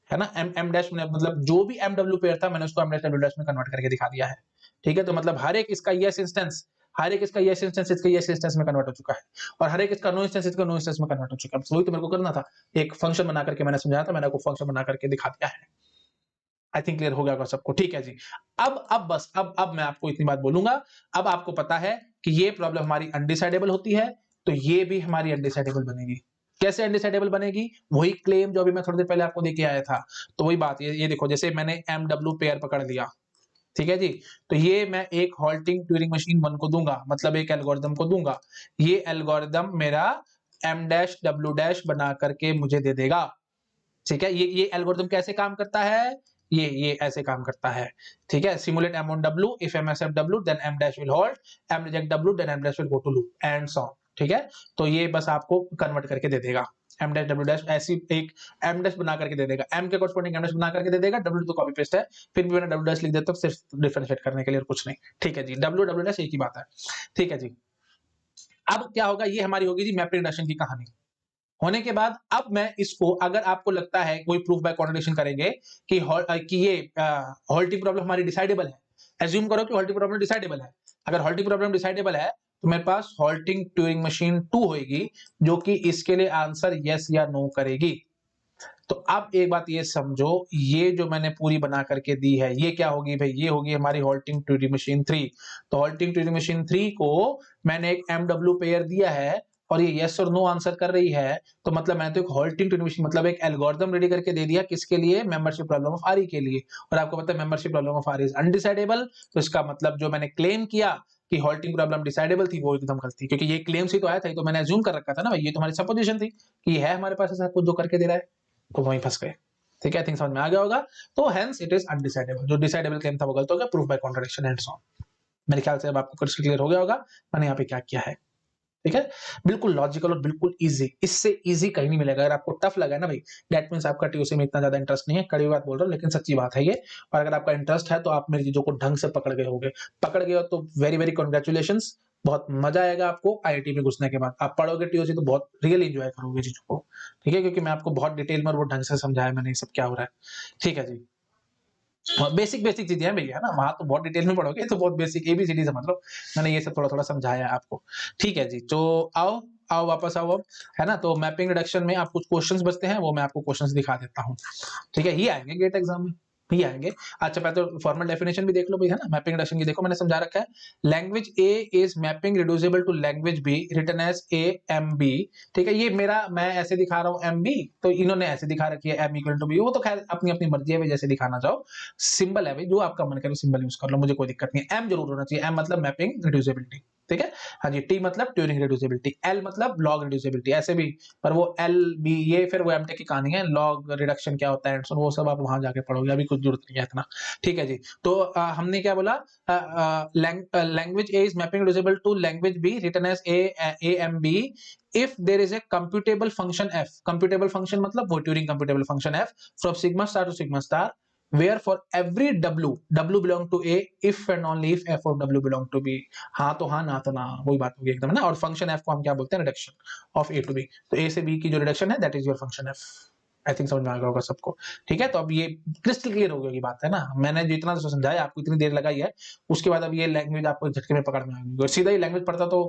Speaker 1: है ना, एम एम डैश, मतलब जो भी एम डब्ल्यू पेयर था मैंने उसको एम डैश डब्ल्यू डैश में कन्वर्ट करके दिखा दिया है। ठीक है, तो मतलब हर एक इसका यस इंस्टेंस, हर एक इसका यस इंस्टेंस इसका यस इंस्टेंस में कन्वर्ट हो चुका है, और हर एक इसका नो इंस्टेंस इसका नो इंस्टेंस में कन्वर्ट हो चुका है। वही तो मेरे को करना था, एक फंक्शन बना करके मैंने समझाया था, मैंने आपको फंक्शन बना करके दिखा दिया है। आई थिंक क्लियर हो गया होगा सबको। ठीक है जी, अब बस अब मैं आपको इतनी बात बोलूंगा, अब आपको पता है कि ये प्रॉब्लम हमारी अनडिसाइडेबल होती है, तो ये भी हमारी अनडिसाइडेबल बनेगी। कैसे अनडिसाइडेबल बनेगी, वही क्लेम जो अभी मैं थोड़ी देर पहले आपको देके आया था। तो वही बात, ये देखो, जैसे मैंने एम डब्ल्यू पेयर पकड़ लिया, ठीक है जी, तो ये मैं एक हॉल्टिंग ट्यूरिंग मशीन 1 को दूंगा, मतलब एक एल्गोरिदम को दूंगा। ये एल्गोरिदम मेरा एम डैश डब्ल्यू डैश बना करके मुझे दे देगा। ठीक है, ये एल्गोरिदम कैसे काम करता है, ये ऐसे काम करता है। ठीक है, simulate M on W, if M accept W then M dash will hold, M reject W then M dash will go to loop and so on. ठीक है, तो ये बस आपको कन्वर्ट करके दे देगा एम डैश डब्ल्यू डैश, ऐसी एक एम डैश बना करके दे देगा, एम के कॉरस्पॉन्डिंग एम डैश बना करके दे देगा, डब्ल्यू तो कॉपी पेस्ट है, फिर भी मैंने डब्ल्यू डैश लिख देता हूं सिर्फ डिफरेंशिएट करने के लिए और कुछ नहीं। ठीक है जी, डब्ल्यू डब्ल्यू डैश एक ही बात है। ठीक है जी, अब क्या होगा, ये हमारी होगी जी मैपिंग रिडक्शन की कहानी। होने के बाद अब मैं इसको, अगर आपको लगता है कोई प्रूफ बाय कॉन्ट्रडिक्शन करेंगे कि ये हॉल्टिंग प्रॉब्लम हमारी डिसाइडेबल है, एज्यूम करो कि हॉल्टिंग प्रॉब्लम डिसाइडेबल है। अगर हॉल्टिंग प्रॉब्लम डिसाइडेबल है तो मेरे पास हॉल्टिंग ट्यूरिंग मशीन 2 होगी, जो कि इसके लिए आंसर यस या नो करेगी। तो अब एक बात ये समझो, ये जो मैंने पूरी बना करके दी है, ये क्या होगी भाई, ये होगी हमारी हॉल्टिंग ट्यूरिंग मशीन 3। तो हॉल्टिंग ट्यूरिंग मशीन 3 को मैंने एक एमडब्ल्यू पेयर दिया है, और ये यस और नो आंसर कर रही है, तो मतलब मैंने तो एक हॉल्टिंग ट्यूरिंग मशीन, मतलब एक एल्गोरिथम रेडी करके दे दिया, किसके लिए, मेंबरशिप प्रॉब्लम ऑफ आरई के लिए। और आपको पता है membership problem of RE is undecidable, तो इसका मतलब जो मैंने क्लेम किया कि हॉल्टिंग प्रॉब्लम डिसाइडेबल थी, वो एकदम गलत थी, क्योंकि ये क्लेम से तो आया था, तो मैंने अज्यूम कर रखा था ना भाई, ये तो हमारी सपोजिशन थी कि ये है हमारे पास ऐसा कुछ जो करके दे रहा है, तो वहीं फंस गए। ठीक है, आई थिंक समझ में आ गया होगा। तो हेंस इट इज अनडिसाइडेबल, जो डिसाइडेबल क्लेम था वो गलत हो गया, proof by contradiction and so on. मेरे ख्याल से अब आपको क्रिस्टल क्लियर हो गया होगा मैंने यहाँ पे क्या किया है। ठीक है, बिल्कुल लॉजिकल और बिल्कुल इजी, इससे इजी कहीं नहीं मिलेगा। अगर आपको टफ लगा है ना भाई, दैट मींस आपका टीओसी में इतना ज्यादा इंटरेस्ट नहीं है। कड़वी बात बोल रहा हूँ, लेकिन सच्ची बात है ये। और अगर आपका इंटरेस्ट है तो आप मेरी चीजों को ढंग से पकड़ गए होगे, पकड़ गए हो तो वेरी वेरी कॉन्ग्रेचुलेशन, बहुत मजा आएगा आपको आईआईटी में घुसने के बाद। आप पढ़ोगे टीओसी तो बहुत रियली एंजॉय करोगे चीजों को। ठीक है, क्योंकि मैं आपको बहुत डिटेल में और वो ढंग से समझाया मैंने ये सब क्या हो रहा है। ठीक है जी, बेसिक बेसिक चीजें हैं भैया, है ना, वहां तो बहुत डिटेल में पढ़ोगे, तो बहुत बेसिक एबीसीडी समझ लो, मैंने ये सब थोड़ा थोड़ा समझाया है आपको। ठीक है जी, तो आओ आओ वापस आओ अब, है ना। तो मैपिंग रिडक्शन में आप कुछ क्वेश्चंस बचते हैं, वो मैं आपको क्वेश्चंस दिखा देता हूँ। ठीक है, ये आएंगे गेट एग्जाम में, ये आएंगे। अच्छा, पहले तो फॉर्मल डेफिनेशन भी देख लो भाई, है ना। मैपिंग रिडक्शन की देखो मैंने समझा रखा है, language A is mapping reducible to language B written as A M B. ठीक है, ये मेरा, मैं ऐसे दिखा रहा हूँ एम बी, तो इन्होंने ऐसे दिखा रखी है एम इक्वल टू बी, वो तो खैर अपनी अपनी मर्जी है भाई, जैसे दिखाना चाहो। सिंबल है भाई, जो आपका मन करे सिंबल यूज कर लो, मुझे कोई दिक्कत नहीं है। एम जरूर होना चाहिए, एम मतलब मैपिंग रिड्यूसिबिलिटी। ठीक है, हाँ जी, टी मतलब ट्यूरिंग रिड्यूसिबिलिटी, एल मतलब लॉग रिड्यूसिबिलिटी, ऐसे भी। पर वो एल बी ये फिर वो एमटेक की कहानी है, लॉग रिडक्शन क्या होता है वो सब आप वहां जाके पढ़ोगे, अभी कुछ जरूरत नहीं है इतना। ठीक है जी, तो हमने क्या बोला, language A is mapping reducible to language B written as A M B if there is a computable function f, computable function मतलब वो Turing computable function f from sigma star to sigma star where for every w belong to a if and only if f of w belong to b। हाँ तो हाँ, ना तो ना, वही बात होगी एकदम ना। और फंक्शन f को हम क्या बोलते हैं, reduction of a to b। तो a से b की जो रिडक्शन है that is your function f। I think समझ में आ गया होगा सबको। ठीक है, तो अब ये क्रिस्टल क्लियर हो गई बात, है ना। मैंने जितना तो समझाया आपको, इतनी देर लगाई है, उसके बाद अब ये लैंग्वेज आपको झटके में पकड़ में आ गई, और सीधा ही लैंग्वेज पढ़ता तो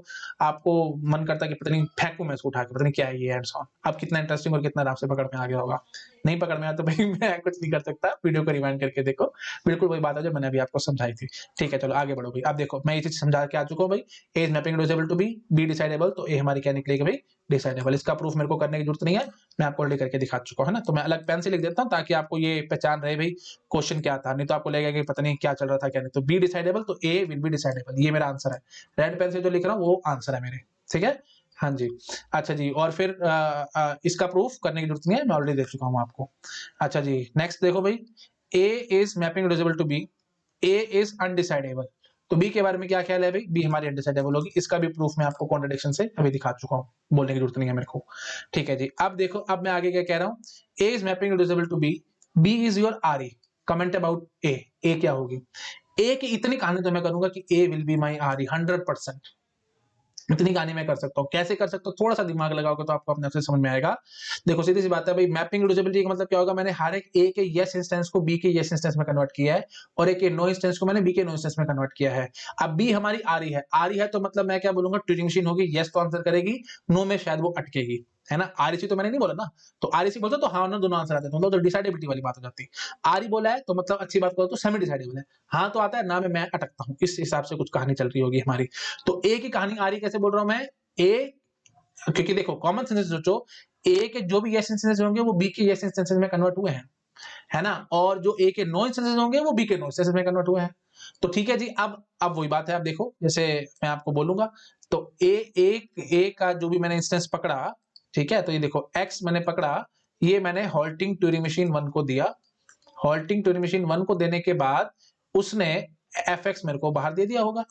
Speaker 1: आपको मन करता कि पता नहीं फेंकूं मैं इसको उठा के, पता नहीं क्या है ये एंड सो ऑन। अब कितना इंटरेस्टिंग और कितना आराम से पकड़ में आ गया होगा। नहीं पकड़ में आया तो भाई मैं कुछ नहीं कर सकता, वीडियो को रिवाइंड करके देखो, बिल्कुल वही बात है जो मैंने अभी आपको समझाई थी। ठीक है, चलो आगे बढ़ो भाई। अब देखो मैं ये चीज समझा के आ चुका हूँ भाई, A is mapping reducible to B, B decidable, तो ए हमारी क्या निकलेगी भाई, डिसाइडेबल। इसका प्रूफ मेरे को करने की जरूरत नहीं है, मैं आपको ऑलरेडी करके दिखा चुका हूं, है ना। तो मैं अलग पेन से लिख देता हूं ताकि आपको ये पहचान रहे भाई क्वेश्चन क्या था, नहीं तो आपको लगेगा कि पता नहीं क्या चल रहा था क्या नहीं। तो बी डिसाइडेबल, तो ए विल बी डिसाइडेबल, ये मेरा आंसर है। रेड पेन से जो लिख रहा हूँ वो आंसर है मेरे। ठीक है, हाँ जी। अच्छा जी, और फिर इसका प्रूफ करने की जरूरत नहीं है, मैं ऑलरेडी देख चुका हूँ आपको। अच्छा जी, नेक्स्ट देखो भाई, A is mapping reducible to B, A is undecidable. तो बी के बारे में क्या ख्याल है भाई, बी हमारी अनडिसाइडेबल होगी। इसका भी प्रूफ मैं आपको कॉन्ट्रडिक्शन से अभी दिखा चुका हूँ, बोलने की जरूरत नहीं है मेरे को। ठीक है जी, अब देखो, अब मैं आगे क्या कह रहा हूँ, A is mapping reducible to B, B is your R E, comment about A, A क्या होगी, ए की इतनी कहानी तो मैं करूंगा कि A will be my R E 100%, इतनी कहानी मैं कर सकता हूँ। कैसे कर सकता हूँ, थोड़ा सा दिमाग लगाओगे तो आपको अपने आप से समझ में आएगा। देखो सीधी सी बात है भाई, मैपिंग रिड्यूसिबिलिटी का मतलब क्या होगा, मैंने हर एक ए के यस इंस्टेंस को बी के यस इंस्टेंस में कन्वर्ट किया है, और एक नो इंस्टेंस को मैंने बी के नो इंस्टेंस में कन्वर्ट किया है। अब बी हमारी आ रही है, आ रही है तो मतलब मैं क्या बोलूंगा, ट्यूरिंग मशीन होगी, यस तो आंसर करेगी, नो में शायद वो अटकेगी, है ना। आरईसी तो मैंने नहीं बोला ना, तो आरईसी बोलते तो हाँ ना दोनों आंसर आते, मतलब तो डिसाइडेबिलिटी वाली बात हो जाती है। आर बोला है तो मतलब अच्छी बात करो तो सेमी डिसाइडेबल है, हाँ तो आता है ना में मैं अटकता हूँ, इस हिसाब से कुछ कहानी चल रही होगी हमारी। तो ए की कहानी आ रही कैसे बोल रहा हूं मैं, ए, क्योंकि देखो कॉमन सेंस से सोचो, ए के जो भी यस इंस्टेंसेस होंगे वो बी के यस इंस्टेंसेस में कन्वर्ट हुए हैं, है ना, और जो ए के नो इंस्टेंसेस होंगे वो बी के नो इंस्टेंसेस में कन्वर्ट हुए हैं। तो ठीक है जी, अब वही बात है, अब देखो जैसे मैं आपको बोलूंगा, तो ए का जो भी मैंने इंस्टेंस पकड़ा, ठीक है, तो ये देखो एक्स मैंने पकड़ा, ये मैंने हॉल्टिंग ट्यूरिंग मशीन 1 को दिया, हॉल्टिंग ट्यूरिंग मशीन 1 को देने के बाद उसने एफ एक्स मेरे को बाहर दे दिया होगा,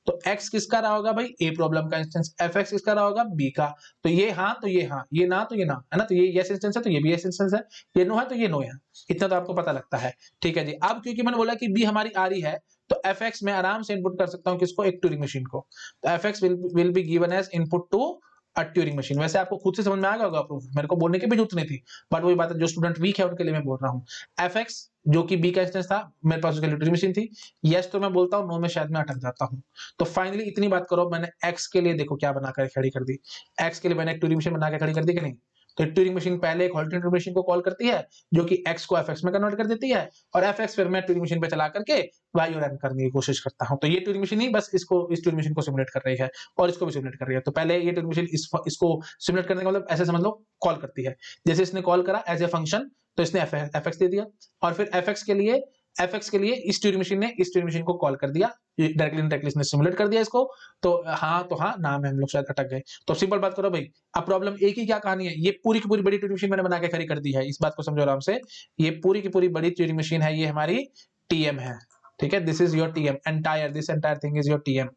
Speaker 1: तो x किसका रहा होगा भाई, ए प्रॉब्लम का इंस्टेंस, एफ एक्स किसका रहा होगा, b का, तो ये हाँ तो ये हाँ, ये ना तो ये ना, है ना, तो ये यस इंस्टेंस है तो ये भी यस इंस्टेंस है, ये नो है तो ये नो है, इतना तो आपको पता लगता है। ठीक है जी, अब क्योंकि मैंने बोला कि b हमारी आ रही है, तो एफ एक्स में आराम से इनपुट कर सकता हूँ किसको, एक ट्यूरिंग मशीन को, तो F X will be given as input to a Turing machine. वैसे आपको खुद से समझ में आ गया होगा प्रूफ, मेरे को बोलने की भी जरूरत नहीं थी, बट वही बात है, जो स्टूडेंट वीक है उनके लिए मैं बोल रहा हूँ। एफ एक्स जो कि बी का इंस्टेंस था, मेरे पास उसके लिए ट्यूरिंग मशीन थी, यस तो मैं बोलता हूँ, नो में शायद मैं अटक जाता हूँ। तो फाइनली इतनी बात करो, मैंने एक्स के लिए देखो क्या बनाकर खड़ी कर दी, एक्स के लिए मैंने एक ट्यूरिंग मशीन बना के खड़ी कर दी कि नहीं, तो ट्यूरिंग मशीन पहले एक हॉल्टिंग ट्यूरिंग मशीन को कॉल करती है, जो कि एक्स को एफ एक्स में कन्वर्ट कर देती है, और एफ एक्स फिर मैं ट्यूरिंग मशीन पे चला करके वाई रन करने की कोशिश करता हूं। तो ये ट्यूरिंग मशीन ही बस इसको, इस ट्यूरिंग मशीन को सिमुलेट कर रही है, और इसको भी सिमुलेट कर रही है। तो पहले ये ट्यूरिंग मशीन इसको सिमुलेट करने का मतलब ऐसे समझ लो कॉल करती है, जैसे इसने कॉल करा एज ए फंक्शन, तो इसने एफ एक्स दे दिया, और फिर एफ एक्स के लिए इस ट्यूरिंग मशीन ने इस ट्यूरिंग मशीन को कॉल कर दिया, डायरेक्टली इसने सिमुलेट कर दिया इसको, तो हाँ नाम है, हम लोग शायद अटक गए। तो सिंपल बात करो भाई, अब प्रॉब्लम एक ही क्या कहानी है, ये पूरी की पूरी बड़ी ट्यूरिंग मशीन मैंने बना के खड़ी कर दी है, इस बात को समझो आराम से, ये पूरी की पूरी बड़ी ट्यूरिंग मशीन है, ये हमारी टीएम है, ठीक है, this is your TM, entire this entire thing is your TM.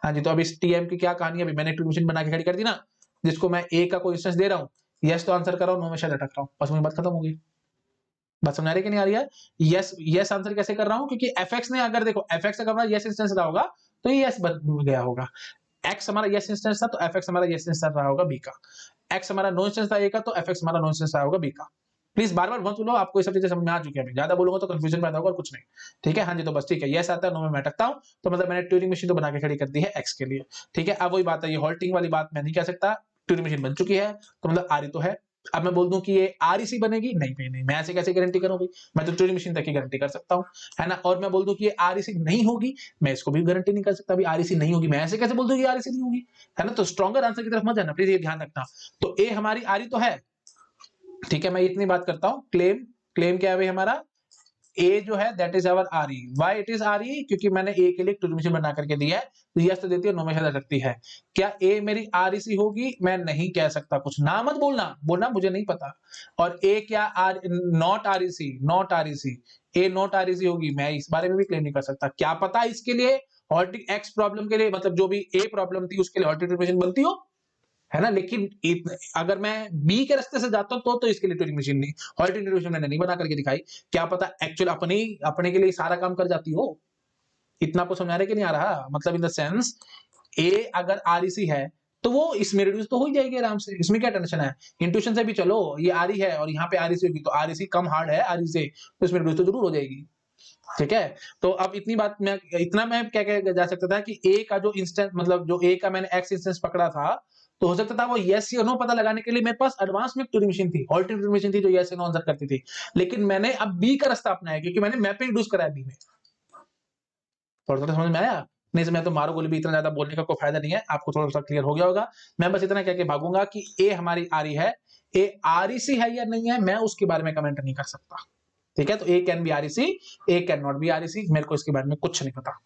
Speaker 1: हाँ जी, तो अब इस टीएम की क्या कहानी है, अभी मैंने ट्यूरिंग मशीन बना के खड़ी कर दी ना, जिसको मैं ए का कोई इंस्टेंस दे रहा हूँ, यस तो आंसर कर रहा हूँ, नो में शायद अटक रहा हूँ, बस वही बात खत्म हो गई। बात समझ आ रही है कि नहीं आ रही है। यस यस आंसर कैसे कर रहा हूं, क्योंकि एफ एक्स ने, अगर देखो एफ एक्स अगर यस इंस्टेंस रहा होगा तो ये यस बन गया होगा, एक्स हमारा यस इंस्टेंस था तो एफ एक्स हमारा यस इंस्टेंस रहा होगा बी का, एक्स हमारा नो इंस्टेंस था ए का तो एफ एक्स हमारा नो इंस्टेंस रहा होगा बी का। प्लीज बार बार मत बोलो, आपको ये सब चीजें समझ में आ चुकी है, ज्यादा बोलूंगा तो कंफ्यूजन पैदा होगा और कुछ नहीं। ठीक है, हाँ जी, तो बस ठीक है, यस आता है, नो में मैं अटकता हूं, तो मतलब मैंने ट्यूरिंग मशीन तो बना के खड़ी कर दी है एक्स के लिए। ठीक है, अब वही बात है, ये हॉल्टिंग वाली बात मैं नहीं कह सकता, ट्यूरिंग मशीन बन चुकी है तो मतलब आ रही तो है। अब मैं बोल दूं कि ये आरईसी बनेगी, नहीं भाई नहीं, मैं ऐसे कैसे गारंटी करूं भाई, मैं तो ट्यूरिंग मशीन तक की गारंटी कर सकता हूं, है ना। और मैं बोल दूं कि ये आरईसी नहीं होगी, मैं इसको भी गारंटी नहीं कर सकता, भी आरईसी नहीं होगी, मैं ऐसे कैसे बोल दूं कि आरईसी नहीं होगी, है ना। तो स्ट्रॉन्गर आंसर की तरफ मत जाना प्लीज, ये ध्यान रखना। तो ए हमारी आरी तो है, ठीक है, मैं इतनी बात करता हूं, क्लेम, क्लेम क्या है भाई हमारा, ए जो है that is our R E, why it is R E, क्योंकि मैंने ए के लिए ट्यूरिंग मशीन बना करके दिया है, तो यस तो देती है, नो में शायद अटकती है। क्या ए मेरी आर ई सी होगी, मैं नहीं कह सकता, कुछ ना मत बोलना, बोलना मुझे नहीं पता। और ए क्या R not R E C, not R E C, A not R E C होगी, मैं इस बारे में भी क्लेम नहीं कर सकता, क्या पता इसके लिए हॉल्टिंग एक्स प्रॉब्लम के लिए, मतलब जो भी ए प्रॉब्लम थी उसके लिए हॉल्टिंग ट्यूरिंग मशीन बनती हो, है ना। लेकिन अगर मैं बी के रास्ते से जाता हूं तो इसके लिए ट्यूरिंग मशीन नहीं, हॉल्टिंग ट्यूरिंग मशीन मैंने नहीं बना करके दिखाई, क्या पता एक्चुअल अपने के लिए सारा काम कर जाती हो। इतना आपको समझा रहे कि नहीं आ रहा, मतलब इन द सेंस ए अगर आरईसी है तो वो इसमें रिड्यूस तो हो ही जाएगी आराम से, इसमें क्या टेंशन है। इंट्यूशन से भी चलो, ये आरई है और यहाँ पे आरईसी होगी, तो आरईसी कम हार्ड है आरई से, तो इसमें रिड्यूस तो जरूर हो जाएगी। ठीक है, तो अब इतनी बात मैं, इतना मैं क्या कह जा सकता था कि ए का जो इंस्टेंस, मतलब जो ए का मैंने एक्स इंस्टेंस पकड़ा था, तो हो सकता था वो यस या नो पता लगाने के लिए मेरे पास एडवांस में ट्यूरिंग मशीन थी, हॉल्टिंग ट्यूरिंग मशीन थी जो यस या नो आंसर करती थी, लेकिन मैंने अब बी का रास्ता अपनाया क्योंकि मैंने मैपिंग रिड्यूस कराया बी में। थोड़ा समझ में आया, नहीं मैं तो मारो गोली भी इतना ज्यादा बोलने का कोई फायदा नहीं है, आपको थोड़ा सा क्लियर हो गया होगा। मैं बस इतना कह के भागूंगा कि ए हमारी आरी है, ए आरईसी है या नहीं है मैं उसके बारे में कमेंट नहीं कर सकता। ठीक है, तो A can be REC, A can not be REC, मेरे को इसके बारे में कुछ नहीं पता।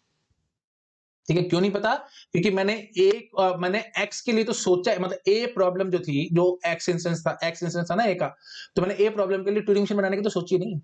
Speaker 1: ठीक है, क्यों नहीं पता, क्योंकि मैंने एक्स के लिए तो सोचा है, मतलब ए प्रॉब्लम जो थी, जो एक्स इंस्टेंस था ना ए का, तो मैंने ए प्रॉब्लम के लिए ट्यूरिंग मशीन बनाने की तो सोची नहीं,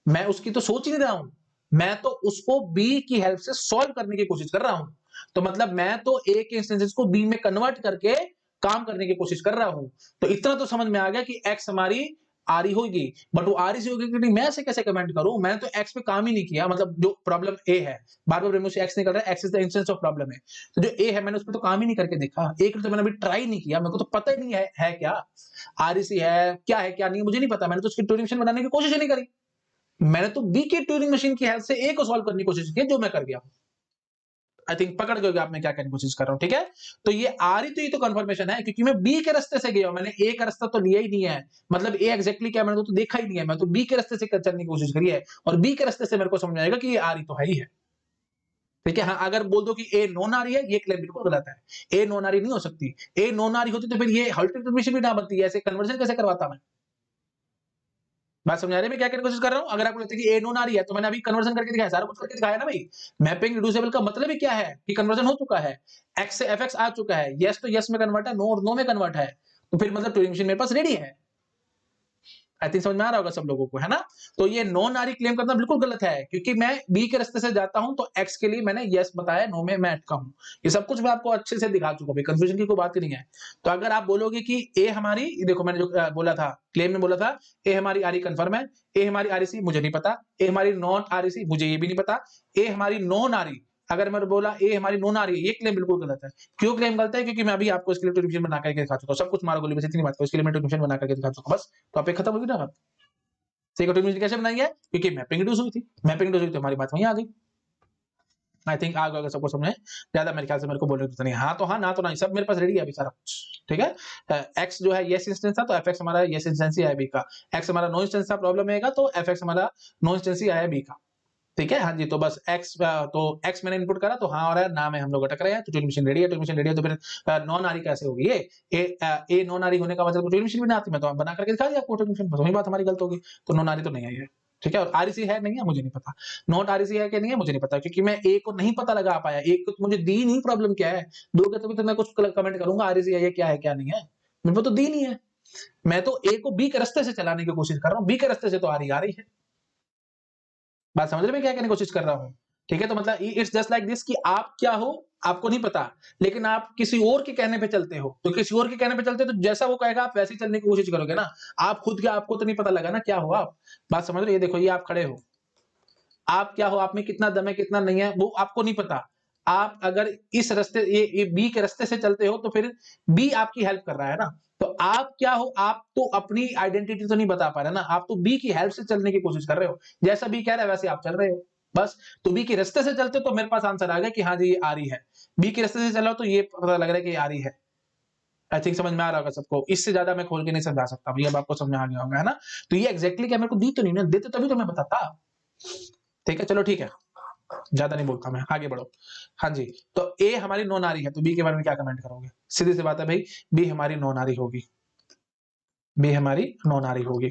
Speaker 1: मैं उसकी तो सोच ही नहीं रहा हूं, मैं तो उसको बी की हेल्प से सॉल्व करने की कोशिश कर रहा हूं। तो मतलब मैं तो ए के इंस्टेंसेस को बी में कन्वर्ट करके काम करने की कोशिश कर रहा हूं। तो इतना तो समझ में आ गया कि एक्स हमारी आर ही होगी, बट वो आर ही होगी कि नहीं, मैं ऐसे कैसे कमेंट करूं, मैंने तो एक्स पे काम ही नहीं किया। मतलब जो प्रॉब्लम ए है, बार बार मुझे एक्स निकल रहा है, x is the instance of problem है, तो जो ए है मैंने उस पर तो काम ही नहीं करके देखा, एक तो मैंने अभी ट्राई नहीं किया, मेरे को तो पता ही नहीं है क्या आरईसी है क्या नहीं, मुझे नहीं पता, मैंने तो उसकी ट्यूरिंग मशीन बनाने की कोशिश ही नहीं करी। मैंने तो बी की ट्यूरिंग मशीन की हेल्प से ए को सॉल्व करने की कोशिश की, जो मैं कर गया। आई थिंक पकड़ गए आप मैं क्या करने की कोशिश कर रहा हूं, ठीक है। तो ये आ रही, तो ये तो कंफर्मेशन है, क्योंकि मैं बी के रास्ते से गया हूं, मैंने ए का रास्ता तो लिया ही नहीं है। मतलब ए एग्जैक्टली क्या मैंने तो देखा ही नहीं है, मैं तो बी के रास्ते से चलने की कोशिश करी है, और बी के रास्ते से मेरे को समझ आएगा कि ये आ रही तो है ही है। ठीक है, हाँ, अगर बोल दो कि ए नॉन आ रही है, ये क्लेम बिल्कुल गलत है। ए नॉन आ रही नहीं हो सकती, ए नॉन आ रही होती तो फिर ये अल्टरनेटिव भी ना बनती है, ऐसे कन्वर्जन कैसे करवाता मैं। बात समझ आ रही है मैं क्या करने की कोशिश कर रहा हूं। अगर आपको लगता है कि ए नॉन आ रही है, तो मैंने अभी कन्वर्जन करके दिखाया, सारा कुछ करके दिखाया ना भाई। मैपिंग रिड्यूसिबल का मतलब ही क्या है कि कन्वर्जन हो चुका है, एक्स से एफएक्स आ चुका है, यस तो यस में कन्वर्ट है, नो और नो में कन्वर्ट है, तो फिर मतलब ट्यूरिंग मशीन मेरे पास रेडी है। आई थिंक समझ में आ रहा होगा सब लोगों को, है ना। तो ये नॉन आरी क्लेम करना बिल्कुल गलत है, क्योंकि मैं बी के रास्ते से जाता हूं, तो एक्स के लिए मैंने यस बताया, नो में मैं अटका हूं। ये सब कुछ मैं आपको अच्छे से दिखा चुका हूं, कंफ्यूजन की कोई बात ही नहीं है। तो अगर आप बोलोगे कि ए हमारी, देखो मैंने जो बोला था क्लेम में, बोला था ए हमारी आरी कंफर्म है, ए हमारी आरईसी मुझे नहीं पता, ए हमारी नॉन आरईसी मुझे ये भी नहीं पता, ए हमारी नॉन आरी, अगर मैंने बोला ए हमारी नॉन आ रही है, ये क्लेम बिल्कुल गलत है। क्यों क्लेम गलत है? क्योंकि मैं अभी आपको इसके लिए ट्यूरिंग बना करके दिखा चुका हूं, सब कुछ मारो गोली, बस इतनी बात को, इसके लिए मैं ट्यूरिंग बना करके दिखा चुका हूं, बस टॉपिक खत्म होगी ना बात। सिक्योरिटी कैसे बनाई है? क्योंकि मैपिंग रिड्यूस हुई थी, मैपिंग रिड्यूस हुई तो हमारी बात वहीं आ गई। आई थिंक आ गया सबको समझ, ज्यादा मेरे ख्याल से मेरे को बोलने की नहीं, हाँ तो हाँ, ना तो नहीं, सब मेरे पास रेडी है अभी सारा कुछ, ठीक है। एक्स जो है यस इंस्टेंस था, तो एफ एक्स हमारा यस इंस्टेंस ही आया बी का, एक्स हमारा नो इंस्टेंस था, प्रॉब्लम आएगा तो एफ एक्स हमारा नो इंस्टेंस ही आया बी का, ठीक है। हाँ जी, तो बस एक्स, तो एक्स मैंने इनपुट करा तो हाँ हो रहा है, ना में हम लोग अटक रहे हैं, तो ट्यूरिंग मशीन रेडी है, ट्यूरिंग मशीन रेडी है, तो फिर नॉन आरी कैसे होगी ये, ए नॉन आरी होने का मतलब ट्यूरिंग मशीन भी ना आती, मैं तो बना करके दिखा दिया आपको ट्यूरिंग मशीन, बस वही बात हमारी गलत होगी, तो नॉन आरी तो नहीं आई है, ठीक है। और आरईसी है नहीं है मुझे नहीं पता, नॉट आरईसी है कि नहीं है मुझे नहीं पता, क्योंकि मैं ए को नहीं पता लगा पाया, एक को मुझे दी नहीं, प्रॉब्लम क्या है, दोगे तभी तो मैं कुछ कमेंट करूंगा आरईसी है क्या है क्या नहीं है, मेरे को तो दी नहीं है, मैं तो ए को बी के रास्ते से चलाने की कोशिश कर रहा हूँ, बी के रास्ते से तो आ रही है। बात समझ रहे मैं क्या कहने की कोशिश कर रहा हूं, ठीक है। तो मतलब इट्स जस्ट लाइक दिस कि आप क्या हो आपको नहीं पता, लेकिन आप किसी और के कहने पे चलते हो, तो किसी और के कहने पे चलते हो तो जैसा वो कहेगा आप वैसे ही चलने की कोशिश करोगे ना, आप खुद के आपको तो नहीं पता लगा ना क्या हो आप। बात समझ रहे हो? ये देखो, ये आप खड़े हो, आप क्या हो, आप में कितना दम है कितना नहीं है वो आपको नहीं पता। आप अगर इस रास्ते, ये बी के रास्ते से चलते हो, तो फिर बी आपकी हेल्प कर रहा है ना, तो आप क्या हो, आप तो अपनी आइडेंटिटी तो नहीं बता पा रहे ना, आप तो बी की हेल्प से चलने की कोशिश कर रहे हो, जैसा बी कह रहा है वैसे आप चल रहे हो, बस। तो बी के रास्ते से चलते हो तो मेरे पास आंसर आ गया कि हाँ जी ये आ रही है, बी के रास्ते से चलो तो ये पता लग रहा है कि ये आ रही है। आई थिंक समझ में आ रहा होगा सबको, इससे ज्यादा मैं खोल के नहीं समझा सकता भैया, अब आपको समझ में आ गया होगा, है ना। तो ये एग्जैक्टली क्या मेरे को दी तो नहीं ना, देते तभी तो मैं बताता, ठीक है। चलो ठीक है, ज्यादा नहीं बोलता मैं, आगे बढ़ो। हाँ जी, तो ए हमारी नॉन आ रही है, तो बी के बारे में क्या कमेंट करोगे? सीधी सी बात है भाई, बी हमारी नॉन आ रही होगी, बी हमारी नॉन आ रही होगी।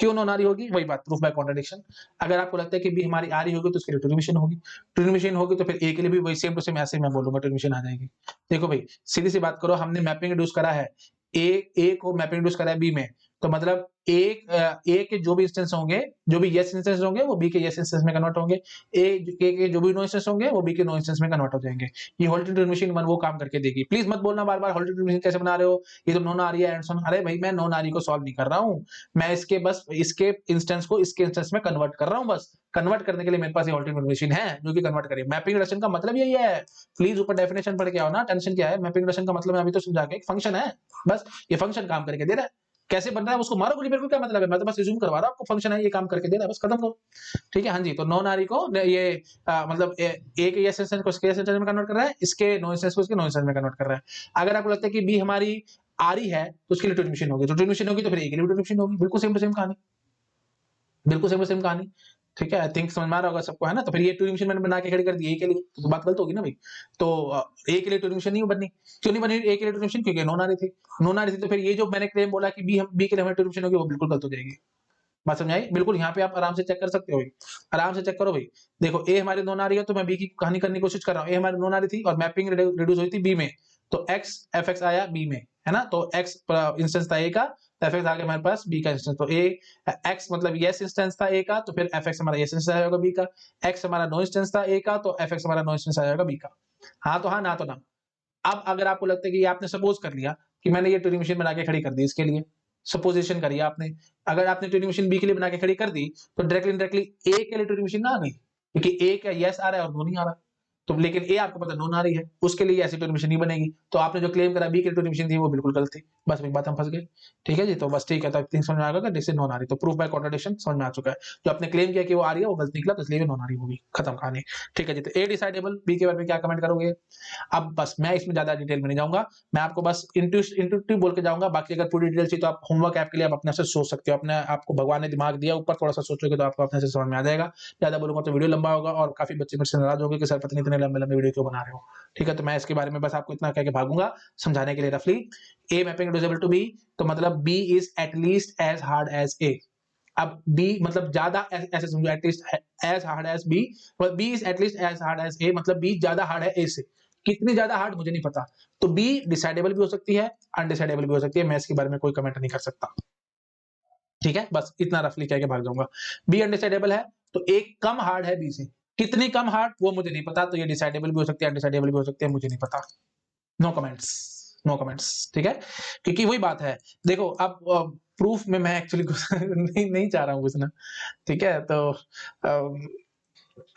Speaker 1: क्यों नॉन आ रही होगी? वही बात, प्रूफ बाय कॉन्ट्रडिक्शन। अगर आपको लगता है कि बी हमारी आ रही होगी, तो उसके लिए ट्यूरिंग मशीन होगी, ट्यूरिंग मशीन होगी तो फिर ए के लिए भी वही सेम टू सेम ऐसे ही मैं बोलूंगा ट्यूरिंग मशीन आ जाएगी। देखो भाई, सीधी सी बात करो, हमने मैपिंग रिड्यूस करा है, ए को मैपिंग रिड्यूस करा है बी में, तो मतलब ए के जो भी इंस्टेंस होंगे, जो भी यस इंस्टेंस होंगे वो बी के यस इंस्टेंस में कन्वर्ट होंगे, ए के जो भी नो इंस्टेंस होंगे वो बी के नो इंस्टेंस में कन्वर्ट हो जाएंगे। ये होल्डिंग ट्यूरिंग मशीन वन वो काम करके देगी। प्लीज मत बोलना बार बार होल्डिंग ट्यूरिंग मशीन कैसे बना रहे हो, ये तो नॉन आ रही है एंड सो। अरे भाई, मैं नॉन आ रही को सॉल्व नहीं कर रहा हूँ, मैं इसके बस इसके इंस्टेंस को इसके इंस्टेंस में कन्वर्ट कर रहा हूं, बस। कन्वर्ट करने के लिए मेरे पास ये ऑल्टरनेट मशीन है जो कि कन्वर्ट करे। मैपिंग रिडक्शन का मतलब यही है, प्लीज ऊपर डेफिनेशन पढ़ के आओ ना, टेंशन क्या है। मैपिंग रिडक्शन का मतलब मैं अभी तो समझा के, एक फंक्शन है, बस ये फंक्शन काम करके दे रहा है, कैसे बन रहा है उसको मारो गोली, मेरे को क्या मतलब है, मैं तो बस रिज्यूम करवा रहा हूं आपको, फंक्शन है ये काम करके दे रहा है, बस खत्म करो, ठीक है। हाँ जी, तो नॉन आरी को ये मतलब ए के यस इंस्टेंस को इसके यस इंस्टेंस में कन्वर्ट कर रहा है, इसके नो इंस्टेंस को इसके नो इंस्टेंस में कन्वर्ट कर रहा है। अगर आपको लगता है कि बी हमारी आ रही है तो उसके लिए ट्यूरिंग मशीन होगी, तो ट्यूरिंग मशीन होगी तो फिर ए के लिए ट्यूरिंग मशीन होगी, बिल्कुल सेम टू सेम कहानी, बिल्कुल सेम टू सेम कहानी, ठीक है। आई थिंक समझ में आ रहा होगा सबको, है ना। तो फिर ये ट्यूरिंग मशीन मैंने बना के खड़ी कर दी ए के लिए, तो बात गलत होगी ना भाई। तो ए के लिए ट्यूरिंग मशीन नहीं बननी, क्यों नहीं बनी ए के लिए ट्यूरिंग मशीन? क्योंकि नॉन आ रही थी, नॉन आ रही थी, तो फिर ये जो मैंने क्लेम बोला कि बी के लिए हमारी ट्यूरिंग मशीन होगी, वो बिल्कुल गलत हो जाएगी। बात समझ आई? बिल्कुल, यहाँ पे आप आराम से चेक कर सकते हो भाई, आराम से चेक करो भाई। देखो, ए हमारी नॉन आ रही है तो मैं बी की कहानी करने की कोशिश कर रहा हूँ, ए हमारी नॉन आ रही थी और मैपिंग रिड्यूस हुई थी बी में, तो एक्स एफ एक्स आया बी में, है ना। तो एक्स इंस्टेंस था ए का, तो एफ एक्स आ गया हमारे पास बी का इंस्टेंस। तो ए एक्स मतलब यस इंस्टेंस था ए का, तो फिर एफ एक्स हमारा यस इंस्टेंस आ जाएगा बी का। एक्स हमारा नो इंस्टेंस था ए का, तो एफ एक्स हमारा नो इंस्टेंस आ जाएगा बी का। हाँ तो हाँ, ना तो ना। अब अगर आपको लगता है कि आपने सपोज कर लिया कि मैंने ये ट्यूरिंग मशीन बना के खड़ी कर दी, इसके लिए सपोजिशन करिए आपने। अगर आपने ट्यूरिंग मशीन बी के लिए बना के खड़ी कर दी, तो डायरेक्टली ए के लिए ट्यूरिंग मशीन ना आ गई, क्योंकि ए का यस आ रहा है और नो नहीं आ रहा। तो लेकिन ए आपको पता नॉन आ रही है, उसके लिए ऐसी ट्यूरिंग मशीन नहीं बनेगी। तो आपने जो क्लेम करा बी की ट्यूरिंग मशीन थी वो बिल्कुल गलत थी। बस एक बात हम फंस गए। ठीक है जी, तो बस ठीक है, तो थिंक समझ में आ गया जिससे नॉन आ रही, तो प्रूफ बाय कॉन्ट्रडिक्शन समझ में आ चुका है। जो आपने क्लेम किया कि वो आ रही है वो गलत निकला, तो इसलिए नॉन आ रही होगी, खत्म कहानी। ठीक है जी, तो ए डिसाइडेबल, बी के बारे में क्या कमेंट करोगे? अब बस मैं इसमें ज्यादा डिटेल में नहीं जाऊंगा, मैं आपको बस इंट्यूटिव बोल के जाऊंगा। बाकी अगर पूरी डिटेल चाहिए तो आप होमवर्क ऐप के लिए आप अपने से सोच सकते हो, अपने आपको भगवान ने दिमाग दिया ऊपर, थोड़ा सा सोचोगे तो आपको अपने से समझ में आ जाएगा। ज्यादा बोलूंगा तो वीडियो लंबा होगा और काफी बच्चे मुझसे नाराज होंगे कि सर पता नहीं इतने लंबे लंबे वीडियो क्यों बना रहे हो। ठीक है, तो मैं इसके बारे में बस आपको इतना कह के भागूंगा समझाने के लिए रफली। A mapping reducible to B, तो मतलब B is at least as hard as A. अब बी मतलब ज्यादा, ऐसे समझो at least as hard as B, B is at least as hard as A, मतलब बी ज्यादा हार्ड है ए से। कितनी ज्यादा हार्ड मुझे नहीं पता, तो बी डिसाइडेबल भी हो सकती है, अनडिसाइडेबल भी हो सकती है, मैं इसके बारे में कोई कमेंट नहीं कर सकता। ठीक है, बस इतना रफली कह के भाग जाऊंगा। बी अनडिसाइडेबल है, तो एक कम हार्ड है बी से, कितनी कम हार्ड वो मुझे नहीं पता, तो ये डिसाइडेबल भी हो सकती है, अनडिसाइडेबल भी हो सकती है, मुझे नहीं पता। No comments, no comments. ठीक है, क्योंकि वही बात है, देखो अब प्रूफ में मैं एक्चुअली नहीं चाह रहा हूँ घुसना। ठीक है, तो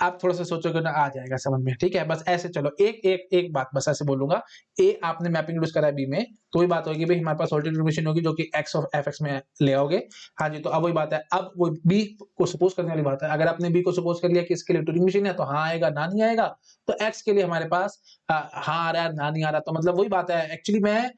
Speaker 1: आप थोड़ा सा सोचोगे ना, आ जाएगा समझ में। ठीक है, बस ऐसे चलो, एक बात बस ऐसे बोलूंगा। ए आपने मैपिंग यूज करा है बी में, तो वही बात होगी भाई, हमारे पास ऑल्टरनेटिव मशीन होगी जो कि एक्स ऑफ एफ एक्स में ले आओगे। हाँ जी, तो अब वही बात है, अब वो बी को सपोज करने वाली बात है। अगर आपने बी को सपोज कर लिया कि इसके लिए ट्यूरिंग मशीन है, तो हाँ आएगा, ना नहीं आएगा। तो एक्स के लिए हमारे पास हाँ आ रहा है, ना नहीं आ रहा, तो मतलब वही बात है। एक्चुअली मैं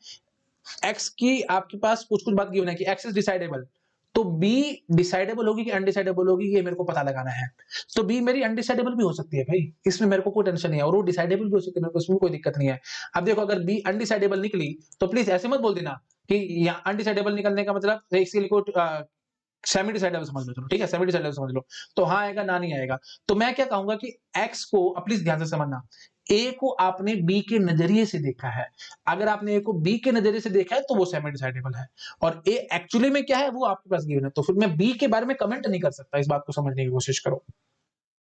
Speaker 1: एक्स की आपके पास कुछ कुछ बात गिवन है कि एक्स इज डिसाइडेबल, तो बी डिसाइडेबल होगी कि अनडिसाइडेबल होगी, ये मेरे को पता लगाना है। तो बी मेरी अनडिसाइडेबल भी हो सकती है भाई, इसमें मेरे को कोई टेंशन नहीं है, और वो डिसाइडेबल भी हो सकती है, मेरे को इसमें कोई दिक्कत नहीं है। अब देखो, अगर बी अनडिसाइडेबल निकली तो प्लीज ऐसे मत बोल देना कि यहाँ अनडिसाइडेबल निकलने का मतलब इसके लिए कोई सेमी डिसाइडेबल समझ लो, चलो ठीक है, सेमी डिसाइडेबल समझ लो, तो हाँ आएगा, ना नहीं आएगा। तो मैं क्या कहूंगा कि एक्स को प्लीज ध्यान से समझना, ए को आपने बी के नजरिए से देखा है। अगर आपने ए को बी के नजरिए से देखा है तो वो सेमी डिसाइडेबल है, और ए एक्चुअली में क्या है वो आपके पास गिवन है, तो फिर मैं बी के बारे में कमेंट नहीं कर सकता। इस बात को समझने की कोशिश करो।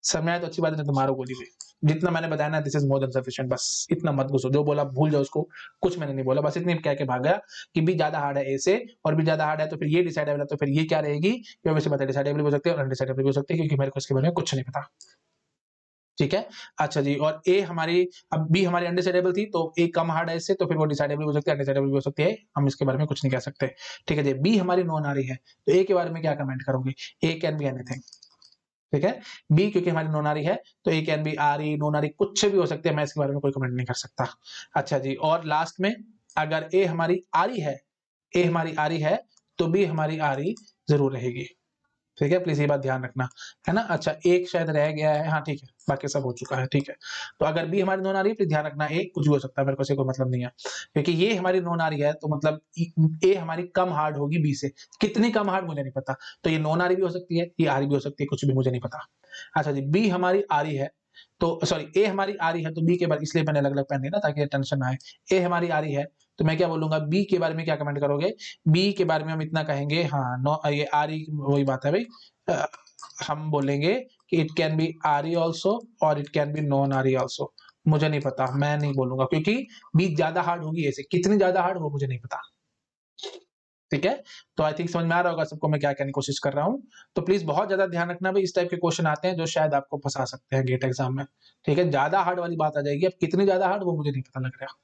Speaker 1: समझ में आया तो अच्छी बात है, तो मारो गोली भी। जितना मैंने बताया ना, this is more than sufficient, बस इतना मत घुसो, जो बोला भूल जाओ उसको, कुछ मैंने नहीं बोला, बस इतनी कह के भाग गया कि बी ज्यादा हार्ड है ए से, और बी ज्यादा हार्ड है तो फिर ये डिसाइडेबल है, तो फिर ये क्या रहेगी, ये वैसे बता डिसाइडेबल भी हो सकती है और अनडिसाइडेबल भी हो सकती है, क्योंकि मेरे को इसके बारे में कुछ नहीं पता। ठीक है, अच्छा जी, और ए हमारी, अब बी हमारी अनडिसाइडेबल थी, तो ए कम हार्ड है इससे, तो फिर वो डिसाइडेबल हो सकती है, अनडिसाइडेबल भी हो सकती है, हम इसके बारे में कुछ नहीं कह सकते। ठीक है जी, बी हमारी नॉन आ रही है, तो ए के बारे में क्या कमेंट करोगे? ए कैन बी एनीथिंग। ठीक है, बी क्योंकि हमारी नॉन आ रही है, तो ए कैन बी आ रही, नॉन आ रही, कुछ भी हो सकती है, मैं इसके बारे में कोई कमेंट नहीं कर सकता। अच्छा जी, और लास्ट में, अगर ए हमारी आ रही है, ए हमारी आ रही है, तो बी हमारी आ रही जरूर रहेगी। ठीक है, प्लीज ये बात ध्यान रखना, है ना। अच्छा, एक शायद रह गया है, हाँ ठीक है, बाकी सब हो चुका है। ठीक है, तो अगर बी हमारी नॉन आ रही है, प्लीज ध्यान रखना, ए कुछ भी हो सकता है, मेरे को से कोई मतलब नहीं है, क्योंकि ये हमारी नॉन आ रही है, तो मतलब ए हमारी कम हार्ड होगी बी से, कितनी कम हार्ड मुझे नहीं पता, तो ये नॉन आ रही भी हो सकती है, ये आ रही भी हो सकती है, कुछ भी मुझे नहीं पता। अच्छा जी, बी हमारी आ रही है, तो सॉरी ए हमारी आ रही है, तो बी के बारे, इसलिए मैंने अलग अलग पेन लिया ना ताकि टेंशन ना आए। ए हमारी आ रही है, तो मैं क्या बोलूंगा, बी के बारे में क्या कमेंट करोगे? बी के बारे में हम इतना कहेंगे, हाँ नो, ये आ रही वही बात है भाई, अ, हम बोलेंगे कि इट कैन बी आरी ऑल्सो और इट कैन बी नॉन आरी ऑल्सो। मुझे नहीं पता, मैं नहीं बोलूंगा, क्योंकि बी ज्यादा हार्ड होगी ऐसे, कितनी ज्यादा हार्ड वो मुझे नहीं पता। ठीक है, तो आई थिंक समझ में आ रहा होगा सबको मैं क्या कहने की कोशिश कर रहा हूँ। तो प्लीज बहुत ज्यादा ध्यान रखना भाई, इस टाइप के क्वेश्चन आते हैं जो शायद आपको फंसा सकते हैं गेट एग्जाम में। ठीक है, ज्यादा हार्ड वाली बात आ जाएगी, अब कितनी ज्यादा हार्ड वो मुझे नहीं पता लग रहा।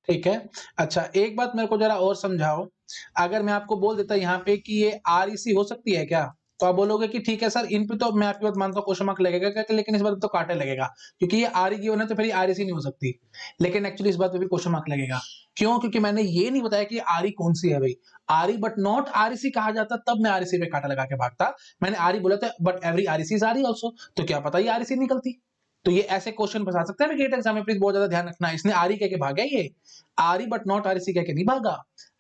Speaker 1: ठीक है, अच्छा एक बात मेरे को जरा और समझाओ, अगर मैं आपको बोल देता यहाँ पे कि ये आरईसी हो सकती है क्या, तो आप बोलोगे कि ठीक है सर, इन पे तो मैं आपकी बात मानता हूँ, क्वेश्चन मार्क लगेगा क्या, लेकिन इस बात पे तो कांटे लगेगा, क्योंकि ये आर की है तो फिर आरईसी नहीं हो सकती। लेकिन एक्चुअली इस बात पे भी क्वेश्चन मार्क लगेगा, क्यों? क्योंकि मैंने ये नहीं बताया कि आरी कौन सी है भाई। आरी बट नॉट आरईसी कहा जाता, तब मैं आरईसी पे कांटा लगा के भागता। मैंने आरी बोला था, बट एवरी आरईसी इज आरी आल्सो, तो क्या पता ये आरईसी निकलती। तो ये ऐसे क्वेश्चन फंसा सकते हैं गेट एग्जाम में, प्लीज बहुत ज्यादा ध्यान रखना। इसने आरी कह के भागा, ये आरी बट नॉट आरईसी कह के नहीं भागा।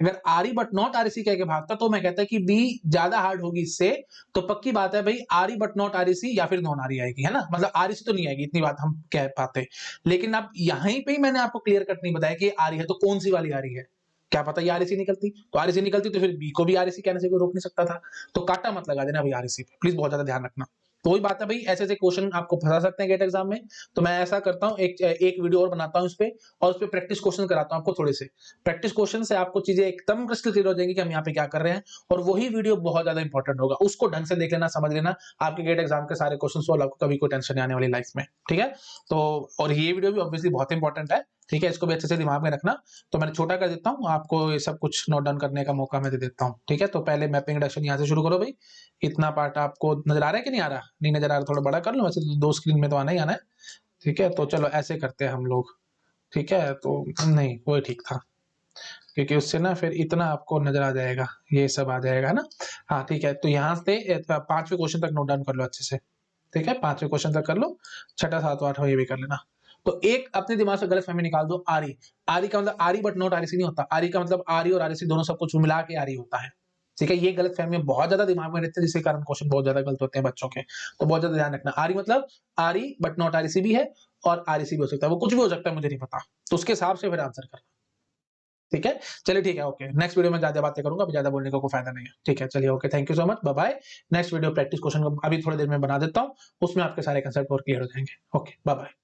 Speaker 1: अगर आरी बट नॉट आरईसी कह के भागता तो मैं कहता कि बी ज्यादा हार्ड होगी इससे, तो पक्की बात है भाई, आरी बट नॉट आरईसी या फिर नॉन आरी आएगी, है ना, मतलब आरईसी तो नहीं आएगी, इतनी बात हम कह पाते। लेकिन अब यहीं पे ही मैंने आपको क्लियर कट नहीं बताया कि आरी है तो कौन सी वाली आरी है, क्या पता ये आरएसी निकलती, तो आरएसी निकलती तो फिर बी को भी आरएसी कहने से कोई रोक नहीं सकता था। तो काटा मत लगा देना भाई आरएसी पे, प्लीज बहुत ज्यादा ध्यान रखना। तो वही बात है भाई, ऐसे ऐसे क्वेश्चन आपको फंसा सकते हैं गेट एग्जाम में। तो मैं ऐसा करता हूँ, एक वीडियो और बनाता हूँ इस पे, और उस पे प्रैक्टिस क्वेश्चन कराता हूँ आपको थोड़े से। प्रैक्टिस क्वेश्चन से आपको चीजें एकदम क्रिस्टल क्लियर हो जाएंगी कि हम यहाँ पे क्या कर रहे हैं, और वही वीडियो बहुत ज्यादा इंपॉर्टेंट होगा। उसको ढंग से देख लेना, समझ लेना, आपके गेट एग्जाम के सारे क्वेश्चन सॉल्व, आपको कभी कोई टेंशन नहीं आने वाली लाइफ में, ठीक है। तो और ये वीडियो भी ऑब्वियसली बहुत इंपॉर्टेंट है, ठीक है, इसको भी अच्छे से दिमाग में रखना। तो मैंने छोटा कर देता हूँ, आपको ये सब कुछ नोट डाउन करने का मौका मैं दे देता हूँ, ठीक है। तो पहले मैपिंग रिडक्शन यहाँ से शुरू करो भाई। इतना पार्ट आपको नजर आ रहा है कि नहीं आ रहा? नहीं नजर आ रहा, थोड़ा बड़ा कर लो, वैसे तो 2 स्क्रीन में तो आना ही आना है, ठीक है। तो चलो ऐसे करते हैं हम लोग, ठीक है। तो नहीं, वही ठीक था, क्योंकि उससे ना फिर इतना आपको नजर आ जाएगा, ये सब आ जाएगा, है ना। हाँ ठीक है, तो यहाँ से 5वें क्वेश्चन तक नोट डाउन कर लो अच्छे से, ठीक है। 5वें क्वेश्चन तक कर लो, 6ठा 7वां 8वां ये भी कर लेना। तो एक अपने दिमाग से गलत फहमी निकाल दो, आरी। आरी का मतलब आरी बट नॉट आरसी नहीं होता। आरी का मतलब आरी और आरसी दोनों सब कुछ मिला के आरी होता है, ठीक है। ये गलत फहमी बहुत ज्यादा दिमाग में रहते हैं, जिसके कारण क्वेश्चन बहुत ज्यादा गलत होते हैं बच्चों के। तो बहुत ज्यादा ध्यान रखना, आरी मतलब आरी बट नॉट आरसी भी है, और आरसी भी हो सकता है, वो कुछ भी हो सकता है, मुझे नहीं पता। तो उसके हिसाब से फिर आंसर करना, ठीक है। चलिए ठीक है, ओके। नेक्स्ट वीडियो में ज्यादा बातें करूंगा, अभी ज्यादा बोलने का कोई फायदा नहीं है, ठीक है। चलिए okay, thank you so much, bye bye. Next video practice question अभी थोड़ी देर में बना देता हूँ, उसमें आपके सारे कंसेप्ट और क्लियर हो जाएंगे। Okay, bye bye.